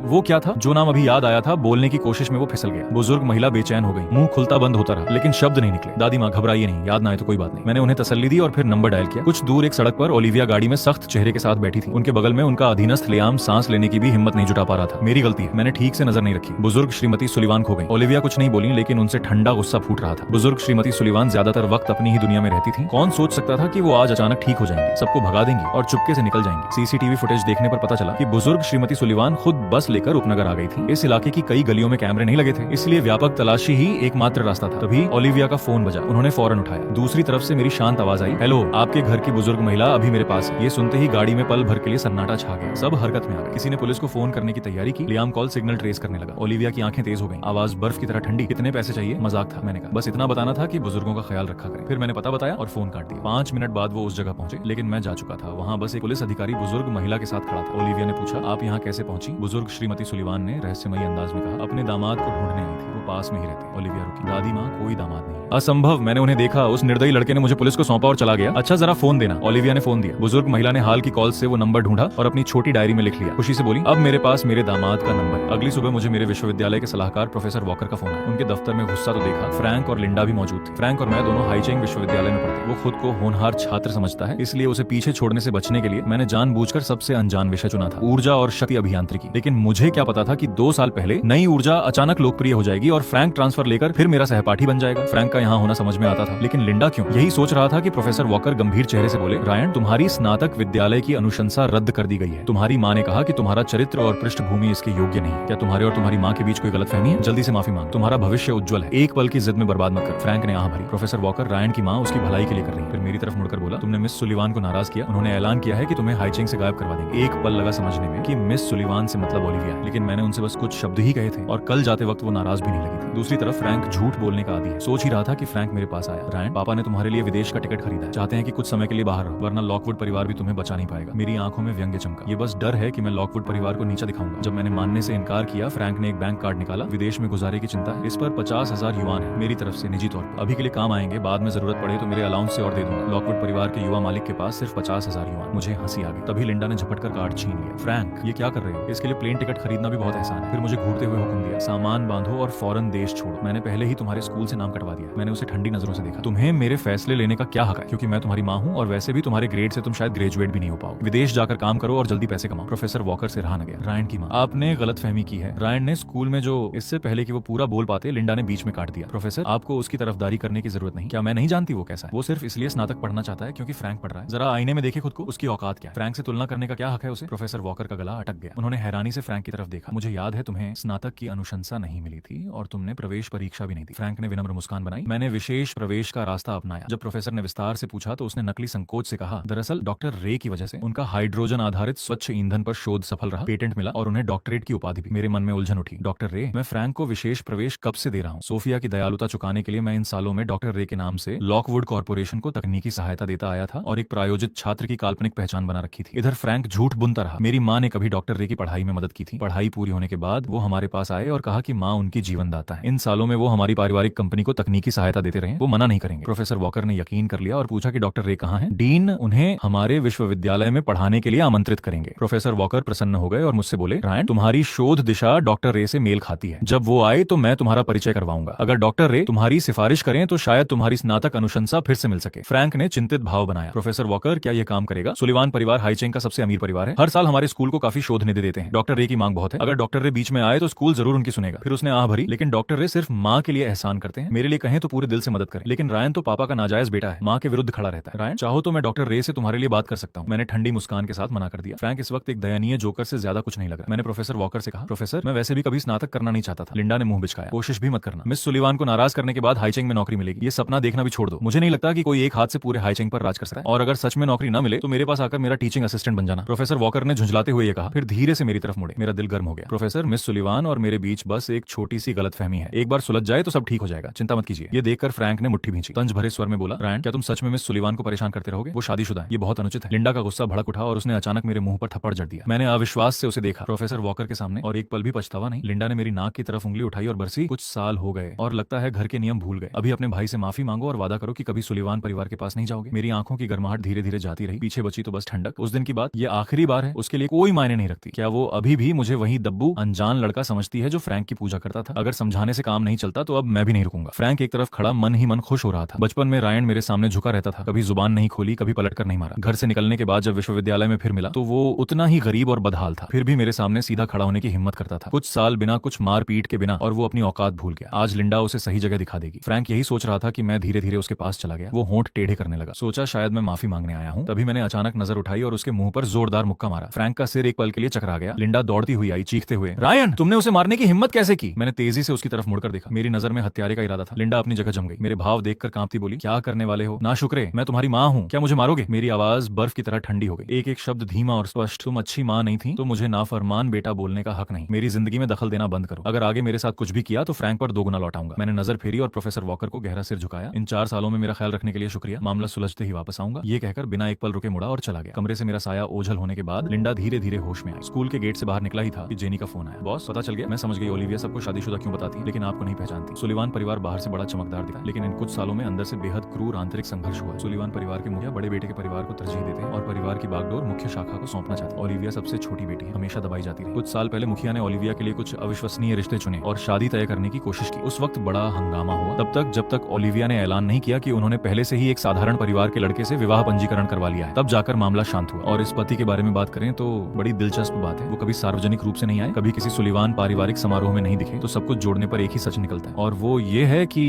Speaker 1: वो क्या था? जो नाम अभी याद आया था, बोलने की कोशिश में वो फिसल गया। बुजुर्ग महिला बेचैन हो गई। मुंह खुलता बंद होता रहा, लेकिन शब्द नहीं निकले। दादी माँ, घबराइए नहीं, याद ना आए तो कोई बात नहीं। मैंने उन्हें तसल्ली दी और फिर नंबर डायल किया। कुछ दूर एक सड़क पर ओलिविया गाड़ी में सख्त चेहरे के साथ बैठी थी। उनके बगल में उनका अधीनस्थ लियाम सांस लेने की भी हिम्मत नहीं जुटा पा रहा था। मेरी गलती है, मैंने ठीक से नजर नहीं रखी। बुजुर्ग श्रीमती सुलिवान खो गई। ओलिविया कुछ नहीं बोली, लेकिन उनसे ठंडा गुस्सा फूट रहा था। बुजुर्ग श्रीमती सुलिवान ज्यादातर वक्त अपनी ही दुनिया में रहती थी। कौन सोच सकता था कि वो आज अचानक ठीक हो जाएंगी, सबको भगा देंगी और चुपके से निकल जाएंगी। सीसीटीवी फुटेज देखने पर पता चला कि बुजुर्ग श्रीमती सुलिवान खुद बस लेकर उपनगर आ गई थी। इस इलाके की कई गलियों में कैमरे नहीं लगे थे, इसलिए व्यापक तलाशी ही एकमात्र रास्ता था। तभी ओलिविया का फोन बजा। उन्होंने फौरन उठाया। दूसरी तरफ से मेरी शांत आवाज आई, हेलो, आपके घर की बुजुर्ग महिला अभी मेरे पास है। ये सुनते ही गाड़ी में पल भर के लिए सन्नाटा छा गया। सब हरकत में आ गए। किसी ने पुलिस को फोन करने की तैयारी की। लियाम कॉल सिग्नल ट्रेस करने लगा। ओलिविया की आंखें तेज हो गईं, आवाज बर्फ की तरह ठंडी। कितने पैसे चाहिए? मजाक था, मैंने कहा। बस इतना बताना था कि बुजुर्गों का ख्याल रखा करें। फिर मैंने पता बताया और फोन काट दिया। 5 मिनट बाद वो उस जगह पहुंचे, लेकिन मैं जा चुका था। वहाँ बस एक पुलिस अधिकारी बुजुर्ग महिला के साथ खड़ा था। ओलिविया ने पूछा, आप यहाँ कैसे पहुंची? बुजुर्ग श्रीमती सुलिवान ने रहस्यमयी अंदाज में कहा, अपने दामाद को ढूंढने आई थी। पास में ही रहते। ओलिविया रुकी। दादी माँ, कोई दामाद नहीं। असंभव, मैंने उन्हें देखा। उस निर्दयी लड़के ने मुझे पुलिस को सौंपा और चला गया। अच्छा जरा फोन देना। ओलिविया ने फोन दिया। बुजुर्ग महिला ने हाल की कॉल से वो नंबर ढूंढा और अपनी छोटी डायरी में लिख लिया। खुशी से बोली, अब मेरे पास मेरे दामाद का नंबर है। अगली सुबह मुझे मेरे विश्वविद्यालय के सलाहकार प्रोफेसर वॉकर का फोन आया। उनके दफ्तर में घुसा तो देखा फ्रैंक और लिंडा भी मौजूद थे। फ्रैंक और मैं दोनों हाईचेंग विश्वविद्यालय में पढ़ते। वो खुद को होनहार छात्र समझता है, इसलिए उसे पीछे छोड़ने से बचने के लिए मैंने जानबूझकर सबसे अनजान विषय चुना था, ऊर्जा और शक्ति अभियांत्रिकी। लेकिन मुझे क्या पता था कि 2 साल पहले नई ऊर्जा अचानक लोकप्रिय हो जाएगी और फ्रैंक ट्रांसफर लेकर फिर मेरा सहपाठी बन जाएगा। फ्रैंक का यहाँ होना समझ में आता था, लेकिन लिंडा क्यों? यही सोच रहा था कि प्रोफेसर वॉकर गंभीर चेहरे से बोले, रायन, तुम्हारी स्नातक विद्यालय की अनुशंसा रद्द कर दी गई है। तुम्हारी माँ ने कहा कि तुम्हारा चरित्र और पृष्ठभूमि इसके योग्य नहीं है। क्या तुम्हारे और तुम्हारी माँ के बीच कोई गलतफहमी है? जल्दी से माफी मांग, तुम्हारा भविष्य उज्जवल है। एक पल की जिद में बर्बाद मत कर। फ्रैंक ने आह भरी। प्रोफेसर वॉकर, रायन की माँ उसकी भलाई के लिए कर रही है। फिर मेरी तरफ मुड़कर बोला, तुमने मिस सुलिवान को नाराज किया। उन्होंने ऐलान किया है कि तुम्हें हाईचेंग से गायब करवा देंगे। एक पल लगा समझने में कि मिस सुलिवान से मतलब ओलिविया है, लेकिन मैंने उनसे बस कुछ शब्द ही कहे थे और कल जाते वक्त वो नाराज भी नहीं लगी थी। दूसरी तरफ फ्रैंक झूठ बोलने का आदी है। सोच ही रहा था कि फ्रैंक मेरे पास आया। रायन, पापा ने तुम्हारे लिए विदेश का टिकट खरीदा है। चाहते हैं कि कुछ समय के लिए बाहर रहो, वरना लॉकवुड परिवार भी तुम्हें बचा नहीं पाएगा। मेरी आंखों में व्यंग्य चमका। ये बस डर है कि मैं लॉकवुड परिवार को नीचा दिखाऊंगा। जब मैंने मानने से इनकार किया, फ्रैंक ने एक बैंक कार्ड निकाला। विदेश में गुजारे की चिंता है, इस पर 50,000 युआन है मेरी तरफ से निजी तौर पर। अभी के लिए काम आएंगे, बाद में जरूरत पड़े तो मेरे अलाउंस से और दे दूंगा। लॉकवुड परिवार के युवा मालिक के पास सिर्फ 50,000 युआन। मुझे हंसी आ गई। तभी लिंडा ने झपट कर कार्ड छीन लिया। फ्रैंक, ये क्या कर रहे हो? इसके लिए प्लेन टिकट खरीदना भी बहुत आसान है। फिर मुझे घूरते हुए हुक्म दिया, सामान बांधो और फौरन देश छोड़ो। मैंने पहले ही तुम्हारे स्कूल से नाम कटवा दिया। मैंने उसे ठंडी नजरों से देखा। तुम्हें मेरे फैसले लेने का क्या हक है? क्योंकि मैं तुम्हारी माँ हूँ और वैसे भी तुम्हारे ग्रेड से तुम शायद ग्रेजुएट भी नहीं हो पाओ। विदेश जाकर काम करो और जल्दी पैसे कमाओ। प्रोफेसर वॉकर से रहा न गया। रायन की माँ, आपने गलतफहमी की है। रायन ने स्कूल में जो इससे पहले कि वो पूरा बोल पाते, लिंडा ने बीच में काट दिया। प्रोफेसर, आपको उसकी तरफदारी करने की जरूरत नहीं। क्या मैं नहीं जानती वो कैसा है? वो सिर्फ इसलिए स्नातक पढ़ना चाहता है क्योंकि फ्रैंक पढ़ रहा है। जरा आईने में देखे खुद को, उसकी औकात क्या है? फ्रैंक से तुलना करने का क्या हक है उसे? प्रोफेसर वॉकर का गला अटक गया। उन्होंने हैरानी से फ्रैंक की तरफ देखा। मुझे याद है तुम्हें स्नातक की अनुशंसा नहीं मिली थी और तुमने प्रवेश परीक्षा भी नहीं दी। फ्रैंक ने विनम्र मुस्कान बनाई। मैंने विशेष प्रवेश का रास्ता अपनाया। जब प्रोफेसर ने विस्तार से पूछा तो उसने नकली संकोच से कहा, दरअसल डॉक्टर रे की वजह से उनका हाइड्रोजन आधारित स्वच्छ ईंधन पर शोध सफल रहा, पेटेंट मिला और उन्हें डॉक्टरेट की उपाधि भी। मेरे मन में उलझन उठी। डॉक्टर रे, मैं फ्रैंक को विशेष प्रवेश कब से दे रहा हूँ? सोफिया की दयालुता चुकाने के लिए मैं इन सालों में डॉक्टर रे के नाम से लॉकवुड कॉर्पोरेशन को तकनीकी सहायता देता आया था और एक प्रायोजित छात्र की काल्पनिक पहचान बना रखी थी। इधर फ्रैंक झूठ बुनता रहा। मेरी माँ ने कभी डॉक्टर रे की पढ़ाई में मदद की थी। पढ़ाई पूरी होने के बाद वो हमारे पास आए और कहा कि माँ उनकी जीवनदाता है। इन सालों में वो हमारी पारिवारिक कंपनी को तकनीकी सहायता देते रहे, वो मना नहीं करेंगे। प्रोफेसर वॉकर ने यकीन कर लिया और पूछा कि डॉक्टर रे कहाँ हैं? डीन उन्हें हमारे विश्वविद्यालय में पढ़ाने के लिए आमंत्रित करेंगे। प्रोफेसर वॉकर प्रसन्न हो गए और मुझसे बोले, रायन, तुम्हारी शोध दिशा डॉक्टर रे से मेल खाती है। जब वो आए तो मैं तुम्हारा परिचय करवाऊंगा। अगर डॉक्टर रे तुम्हारी सिफारिश करें तो शायद तुम्हारी स्नातक अनुशंसा फिर से मिल सके। फ्रैंक ने चिंतित भाव बनाया। प्रोफेसर वॉकर, क्या यह काम करेगा? सुलिवान परिवार हाईचेंग का सबसे अमीर परिवार है। हर साल हमारे स्कूल को काफी शोध निधि देते हैं। डॉक्टर रे की मांग बहुत है। अगर डॉक्टर रे बीच में आए तो स्कूल जरूर उनकी सुनेगा। फिर उसने आह भरी, लेकिन डॉक्टर रे सिर्फ माँ के लिए एहसान करते हैं, मेरे लिए कहें तो पूरे दिल से मदद करें। लेकिन रायन तो पापा का नाजायज बेटा है, माँ के विरुद्ध खड़ा रहता है। रायन, चाहो तो मैं डॉक्टर रे से तुम्हारे लिए बात कर सकता हूँ। मैंने ठंडी मुस्कान के साथ मना कर दिया। फ्रैंक इस वक्त एक दयनीय जोकर से ज्यादा कुछ नहीं लगा। मैंने प्रोफेसर वॉकर से कहा, प्रोफेसर, मैं वैसे भी कभी स्नातक करना नहीं चाहता था। लिंडा ने मुंह बिचकाया। कोशिश भी मत करना। मिस सुलिवान को नाराज करने के बाद हाईचेंग में नौकरी मिलेगी, ये सपना देखना भी छोड़ दो। मुझे नहीं लगता कि कोई एक हाथ से पूरे हाईचेंग पर राज कर सकता है। और अगर सच में नौकरी न मिले तो मेरे पास आकर मेरा टीचिंग असिस्टेंट बन जाना। प्रोफेसर वॉकर ने झुंझलाते हुए ये कहा, फिर धीरे से मेरी तरफ मुड़े। मेरा दिल गर्म हो गया। प्रोफेसर, मिस सुलिवान और मेरे बीच बस एक छोटी सी गलतफहमी है, एक बार सुलझ जाए तो सब ठीक हो जाएगा, चिंता मत कीजिए। ये देखकर फ्रैंक ने मुट्ठी भींची। तंज भरे स्वर में बोला, रायन, क्या तुम सच में मिस सुलिवान को परेशान करते रहोगे? वो शादीशुदा है, ये बहुत अनुचित है। लिंडा का गुस्सा भड़क उठा और उसने अचानक मेरे मुंह पर थप्पड़ जड़ दिया। मैंने अविश्वास से उसे देखा, प्रोफेसर वॉकर के सामने, और एक पल भी पछतावा नहीं। लिंडा ने मेरी नाक की तरफ उंगली उठाई और बरसी, कुछ साल हो गए और लगता है घर के नियम भूल गए। अभी अपने भाई से माफी मांगो और वादा करो कि कभी सुलिवान परिवार के पास नहीं जाओगे। मेरी आंखों की गर्माहट धीरे धीरे जाती रही। पीछे बची तो बस ठंडक। उस दिन की बात ये आखिरी बार है, उसके लिए कोई मायने नहीं रखती। क्या वो अभी भी मुझे वही दब्बू अनजान लड़का समझती है जो फ्रैंक की पूजा करता था? अगर समझाने से काम नहीं चलता तो अब मैं भी नहीं रुकूंगा। फ्रैंक एक तरफ खड़ा मन ही मन खुश हो रहा था। बचपन में रायन मेरे सामने झुका रहता था, कभी जुबान नहीं खोली, कभी पलटकर नहीं मारा। घर से निकलने के बाद जब विश्वविद्यालय में फिर मिला तो वो उतना ही गरीब और बदहाल था, फिर भी मेरे सामने सीधा खड़ा होने की हिम्मत करता था। कुछ साल बिना कुछ मार पीट के बिना, और वो अपनी औकात भूल गया। आज लिंडा उसे सही जगह दिखा देगी। फ्रैंक यही सोच रहा था कि मैं धीरे धीरे उसके पास चला गया। वो होंठ टेढ़े करने लगा। सोचा शायद मैं माफी मांगने आया हूँ। तभी मैंने अचानक नजर उठाई और उसके मुंह पर जोरदार मुक्का मारा। फ्रैंक का सिर एक पल के लिए चकरा गया। लिंडा दौड़ती हुई आई, चीखते हुए, रायन, तुमने उसे मारने की हिम्मत कैसे की? मैंने तेजी से उसकी तरफ मुड़कर देखा। मेरी नजर में हत्यारे का इरादा था। लिंडा अपनी जगह जम गई। मेरे भाव देखकर कांपती बोली, क्या करने वाले हो? ना शुक्रे, मैं तुम्हारी माँ हूँ, क्या मुझे मारोगे? मेरी आवाज बर्फ की तरह ठंडी हो गई। एक एक शब्द धीमा और स्पष्ट। तुम अच्छी माँ नहीं थी तो मुझे नाफरमान बेटा बोलने का हक नहीं। मेरी जिंदगी में दखल देना बंद करो। अगर आगे मेरे साथ कुछ भी किया तो फ्रैंक पर 2 गुना लौटाऊंगा। मैंने नजर फेरी और प्रोफेसर वॉकर को गहरा सिर झुकाया। इन 4 सालों में मेरा ख्याल रखने के लिए शुक्रिया। मामला सुलझते ही वापस आऊंगा, ये कहकर बिना एक पल रुके मुड़ा और चला गया। कमरे से मेरा साया ओझल होने के बाद लिंडा धीरे धीरे होश में आई। स्कूल के गेट से बाहर निकला ही था कि जेनी का फोन आया। बॉस, पता चल गया। मैं समझ गई ओलिविया सबको शादीशुदा क्यों बताती है, लेकिन आपको नहीं पहचानती। सुलिवान परिवार बाहर से बड़ा चमकदार दिखता है, लेकिन इन कुछ सालों में अंदर से बेहद क्रूर आंतरिक संघर्ष हुआ। सुलिवान परिवार के मुखिया बड़े बेटे के परिवार को तरजीह देते हैं और परिवार की बागडोर मुख्य शाखा को सौंपना चाहते हैं। ओलिविया सबसे छोटी बेटी है, हमेशा दबाई जाती रही। कुछ साल पहले मुखिया ने ओलिविया के लिए कुछ अविश्वसनीय रिश्ते चुने और शादी तय करने की कोशिश की। उस वक्त बड़ा हंगामा हुआ, तब तक जब तक ओलिविया ने ऐलान नहीं किया कि उन्होंने पहले से ही एक साधारण परिवार के लड़के से विवाह पंजीकरण करवा लिया है। तब जाकर मामला शांत हुआ। और इस पति के बारे में बात करें तो बड़ी दिलचस्प बात है, वो कभी सार्वजनिक रूप से नहीं आए, कभी किसी सुलिवान पारिवारिक समारोह में नहीं दिखे। तो सब कुछ जोड़ने पर एक ही सच निकलता है, और वो ये है कि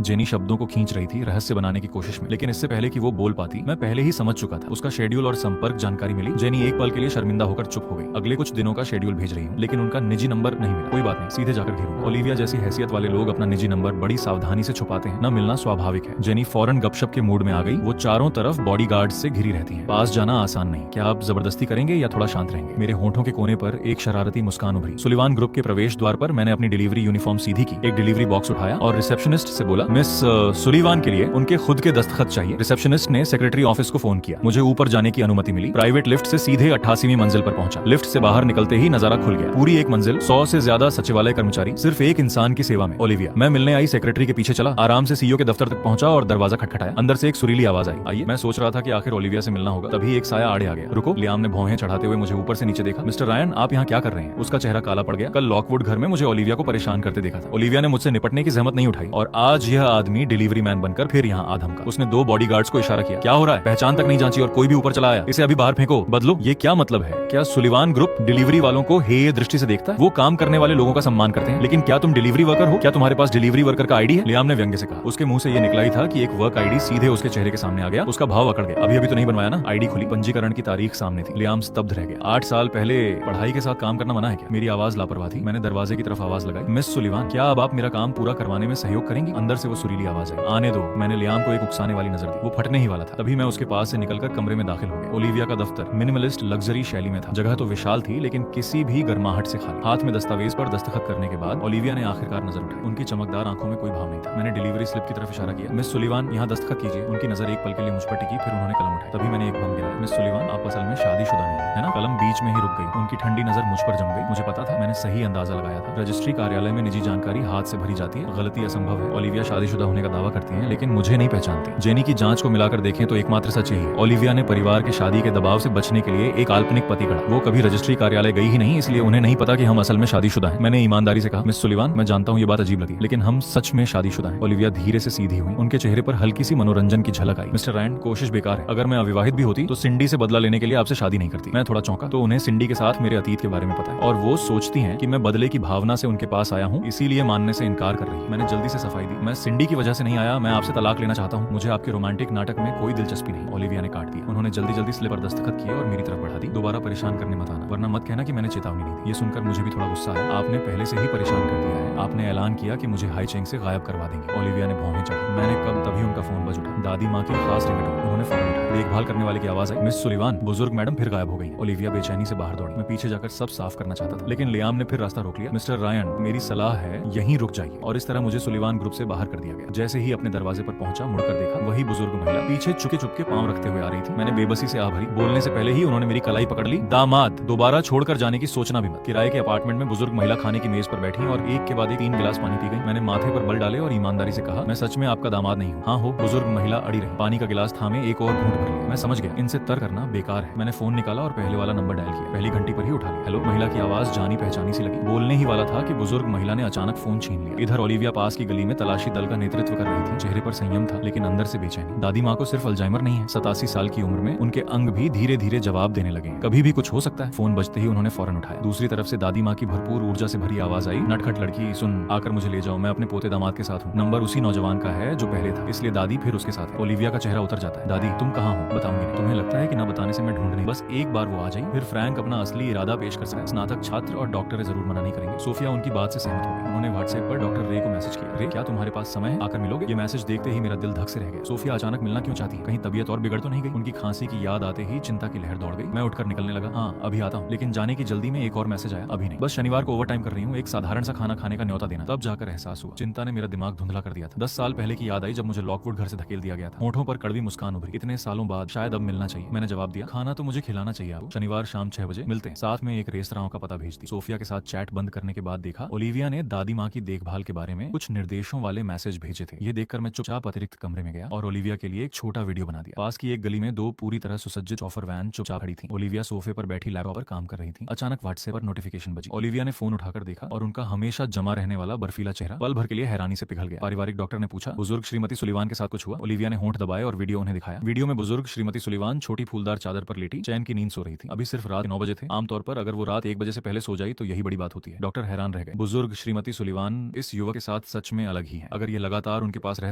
Speaker 1: जेनी शब्दों को खींच रही थी रहस्य बनाने की कोशिश में। लेकिन इससे पहले कि वो बोल पाती, मैं पहले ही समझ चुका था। उसका शेड्यूल और संपर्क जानकारी मिली। जेनी एक पल के लिए शर्मिंदा होकर चुप हो गई। अगले कुछ दिनों का शेड्यूल भेज रही हूँ, लेकिन उनका निजी नंबर नहीं मिला। कोई बात नहीं, सीधे जाकर घेरूंगा। ओलिविया जैसी हैसियत वाले लोग अपना निजी नंबर बड़ी सावधानी से छुपाते हैं, न मिलना स्वाभाविक है। जेनी फौरन गपशप के मूड में आ गई। वो चारों तरफ बॉडीगार्ड से घिरी रहती हैं। पास जाना आसान नहीं। क्या आप जबरदस्ती करेंगे या थोड़ा शांत रहेंगे? मेरे होठों के कोने पर एक शरारती मुस्कान उभरी। सुलिवान ग्रुप के प्रवेश द्वार पर मैंने अपनी डिलीवरी यूनिफॉर्म सीधी की, एक डिलीवरी बॉक्स उठाया और रिसेप्शनिस्ट से बोला, मिस सुलिवान के लिए उनके खुद के दस्तखत चाहिए। रिसेप्शनिस्ट ने सेक्रेटरी ऑफिस को फोन किया। मुझे ऊपर जाने की अनुमति मिली। प्राइवेट लिफ्ट से सीधे 88वीं मंजिल पर पहुंचा। लिफ्ट से बाहर निकलते ही नजारा खुल गया। पूरी एक मंजिल, 100 से ज्यादा सचिवालय कर्मचारी, सिर्फ एक इंसान की सेवा में, ओलिविया। मैं मिलने आई सेक्रेटरी के पीछे चला, आराम से सीईओ के दफ्तर तक पहुंचा और दरवाजा खटखटाया। अंदर से एक सुरीली आवाज आई, आइए। मैं सोच रहा था कि आखिर ओलिविया से मिलना होगा, तभी एक साया आड़े आ गया। रुको। लियाम ने भौहें चढ़ाते हुए मुझे ऊपर से नीचे देखा। मिस्टर रायन, आप यहाँ क्या कर रहे हैं? उसका चेहरा काला पड़ गया। कल लॉकवुड घर में मुझे ओलिविया को परेशान करते देखा था। ओलिविया ने मुझसे निपटने की जहमत नहीं उठाई, और आज यह आदमी डिलीवरी मैन बनकर फिर यहाँ आ धमका। उसने 2 बॉडीगार्ड्स को इशारा किया। क्या हो रहा है? पहचान तक नहीं जांची और कोई भी ऊपर चला आया। इसे अभी बाहर फेंको। बदलो। ये क्या मतलब है? क्या सुलिवान ग्रुप डिलीवरी वालों को हेय दृष्टि से देखता है? वो काम करने वाले लोगों का सम्मान करते हैं, लेकिन क्या तुम डिलीवरी वर्कर हो? क्या तुम्हारे पास डिलीवरी वर्कर का आईडी है? लियाम ने व्यंग्य से कहा। उसके मुंह से ये निकला ही था कि एक वर्क आईडी सीधे उसके चेहरे के सामने आ गया। उसका भाव अकड़ गया। अभी तो नहीं बनवाया ना? आईडी खुली, पंजीकरण की तारीख सामने थी। लियाम स्तब्ध रह गया। 8 साल पहले पढ़ाई के साथ काम करना मना है क्या? मेरी आवाज लापरवाह थी। मैंने दरवाजे की तरफ आवाज लगाई, मिस सुलिवान, क्या अब आप मेरा काम पूरा करवाने में सहयोग करेंगी? अंदर से वो सुरीली आवाज आई, आने दो। मैंने लियाम को एक उकसाने वाली नजर दी। वो फटने ही वाला था। तभी मैं उसके पास से निकलकर कमरे में दाखिल हो गया। ओलिविया का दफ्तर मिनिमलिस्ट लग्जरी शैली में था। जगह तो विशाल थी, लेकिन किसी भी गर्माहट से खाली। हाथ में दस्तावेज पर दस्तखत करने के बाद ओलिविया ने आखिरकार नजर उठाई। उनकी चमकदार आंखों में कोई भाव नहीं था। मैंने डिलीवरी स्लिप की तरफ इशारा किया, मिस सुलिवान, यहाँ दस्तखत कीजिए। उनकी नजर एक पल के लिए मुझ पर टिकी, फिर उन्होंने कलम उठाई। तभी मैंने एक बम गिराया, मिस सुलिवान, आप असल में शादीशुदा नहीं है ना? कलम बीच में ही रुक गई। उनकी ठंडी नजर मुझ पर जम गई। मुझे पता था, मैंने सही अंदाजा लगाया था। रजिस्ट्री कार्यालय में निजी जानकारी हाथ से भरी जाती है, गलती असंभव है। ओलिविया शादीशुदा होने का दावा करती है, लेकिन मुझे नहीं पहचानती। जेनी की जांच को मिलाकर देखें तो एकमात्र सच यही है, ओलिविया ने परिवार के शादी के दबाव से बचने के लिए एक काल्पनिक पति गढ़ा। वो कभी रजिस्ट्री कार्यालय गई ही नहीं, इसलिए उन्हें नहीं पता कि हम असल में शादीशुदा हैं। मैंने ईमानदारी से कहा, मिस सुलिवान, मैं जानता हूँ ये बात अजीब लगी, लेकिन हम सच में शादीशुदा हैं। ओलिविया धीरे से सीधी हुई। उनके चेहरे पर हल्की सी मनोरंजन की झलक आई। मिस्टर रैंड, कोशिश बेकार है। अगर मैं अविवाहित भी होती तो सिंडी से बदला लेने के लिए आपसे शादी नहीं करती। मैं थोड़ा चौंका। तो उन्हें सिंडी के साथ मेरे अतीत के बारे में पता है, और वो सोचती हैं कि मैं बदले की भावना से उनके पास आया हूँ, इसीलिए मानने से इनकार कर रही है। मैंने जल्दी से सफाई दी, मैं सिंडी की वजह से नहीं आया, मैं आपसे तलाक लेना चाहता हूँ। मुझे आपके रोमांटिक नाटक में कोई दिलचस्पी नहीं। ओलिविया ने काट दिया। उन्होंने जल्दी जल्दी स्लिप पर दस्तखत किए और मेरी तरफ बढ़ा दी। दोबारा परेशान करने मत आना, वरना मत कहना कि मैंने चेतावनी नहीं दी। ये सुनकर मुझे भी थोड़ा गुस्सा आया। आपने पहले से ही परेशान कर दिया है। आपने ऐलान किया कि मुझे हाई चेंग से गायब करवा देंगे। ओलिविया ने भौहें चढ़ी। मैंने कब, तभी उनका फोन बज उठा। दादी माँ की खास टिकट। उन्होंने फोन उठाया। देखभाल करने वाले की आवाज आई, मिस सुलिवान, बुजुर्ग मैडम फिर गायब हो गई। ओलिविया बेचैनी से बाहर दौड़ी। मैं पीछे जाकर सब साफ करना चाहता था, लेकिन लियाम ने फिर रास्ता रोक लिया। मिस्टर रायन, मेरी सलाह है यहीं रुक जाइए। और इस तरह मुझे सुलिवान ग्रुप से बाहर कर दिया गया। जैसे ही अपने दरवाजे पर पहुंचा, मुड़कर देखा, वही बुजुर्ग महिला पीछे चुपके चुपके पांव रखते हुए आ रही थी। मैंने बेबसी से आभरी। बोलने से पहले ही उन्होंने मेरी कलाई पकड़ ली। दामाद, दोबारा छोड़कर जाने की सोचना भी मत। किराए के अपार्टमेंट में बुजुर्ग महिला खाने की मेज पर बैठी और एक के बाद एक 3 गिलास पानी पी गई। मैंने माथे पर बल डाले और ईमानदारी से कहा, मैं सच में आपका दामाद नहीं हूँ। हाँ हो। बुजुर्ग महिला अड़ी रही। पानी का गिलास थामे एक और घूंट भर लिया। मैं समझ गया, इनसे तर्क करना बेकार है। मैंने फोन निकाला और पहले वाला नंबर डायल किया। पहली घंटी पर ही उठा लिया। हेलो। महिला की आवाज जानी पहचानी सी लगी। बोलने ही वाला था कि बुजुर्ग महिला ने अचानक फोन छीन लिया। इधर ओलिविया पास की गली में तलाशी दल का नेतृत्व कर रही थी। चेहरे पर संयम था, लेकिन अंदर से बेचैनी। दादी माँ को सिर्फ अल्जाइमर नहीं है, 87 साल की उम्र में उनके अंग भी धीरे धीरे जवाब देने लगे। कभी भी कुछ हो सकता है। फोन बजते ही उन्होंने फौरन उठाया। दूसरी तरफ से दादी माँ की भरपूर ऊर्जा से भरी आवाज आई, नटखट लड़की, सुन, आकर मुझे ले जाओ, मैं अपने पोते दामाद के साथ हूँ। नंबर उसी नौजवान का है जो पहले था, इसलिए दादी फिर उसके साथ है। ओलिविया का चेहरा उतर जाता है। दादी, तुम कहाँ हो? बताऊंगी नहीं। तुम्हें लगता है कि न बताने से मैं ढूंढ नहीं, बस एक बार वो आ जाए, फिर फ्रैंक अपना असली इरादा पेश कर सकता है। स्नातक छात्र और डॉक्टर जरूर मना नहीं करेंगे। सोफिया उनकी बात से सहमत हो गई। उन्होंने व्हाट्सएप पर डॉक्टर रे को मैसेज किया, रे, क्या तुम्हारे पास समय है? आकर मिलोगे? ये मैसेज देखते ही मेरा दिल धक से रह गया। सोफिया अचानक मिलना क्यों चाहती है? कहीं तबीयत और बिगड़ तो नहीं गई? उनकी खांसी की याद आते ही चिंता की लहर दौड़ गई। मैं उठकर निकलने लगा। हाँ, अभी आता हूँ। लेकिन जाने की जल्दी में एक और मैसेज आया, अभी नहीं, बस शनिवार को ओवर टाइम कर रही हूँ, एक साधारण सा खाना खाने का न्योता देना। तब जाकर एहसास हुआ। चिंता ने मेरा दिमाग धुंधला कर दिया था। 10 साल पहले की याद आई जब मुझे लॉकवुड घर से धकेल दिया गया था। होठों पर कड़वी मुस्कान उभरी। इतने सालों बाद शायद अब मिलना चाहिए। मैंने जवाब दिया, खाना तो मुझे खिलाना चाहिए आपको। शनिवार शाम 6 बजे मिलते हैं। साथ में एक रेस्तरां का पता भेज दी। सोफिया के साथ चैट बंद करने के बाद देखा ओलिविया ने दादी माँ की देखभाल के बारे में कुछ निर्देशों वाले मैसेज भेजे थे। ये देखकर मैं चुपचाप अतिरिक्त कमरे में गया और ओलिविया के लिए एक छोटा वीडियो बना दिया। पास की एक गली में 2 पूरी तरह सुसज्जित ऑफर वैन चुपचाप खड़ी थी। ओलिविया सोफे पर बैठी लैपटॉप पर काम कर रही थी। अचानक व्हाट्सएप पर नोटिफिकेशन बजी। ओलिविया ने फोन उठाकर देखा और उनका हमेशा जमा रहने वाला बर्फीला चेहरा पल भर के लिए हैरानी से पिघल गया। पारिवारिक डॉक्टर ने पूछा, बुजुर्ग श्रीमती सुलिवान के साथ कुछ हुआ? ओलिविया ने होंठ दबाए और वीडियो उन्हें दिखाया। वीडियो में बुजुर्ग श्रीमती सुलिवान छोटी फूलदार चादर पर लेटी चैन की नींद सो रही थी। अभी सिर्फ रात 9 बजे थे। आमतौर पर अगर वो रात 1 बजे से पहले सो जाए तो यही बड़ी बात होती है। डॉक्टर हैरान रह गए। बुजुर्ग श्रीमती सुलिवान इस युवक के साथ सच में अलग ही है। अगर ये लगातार उनके पास रह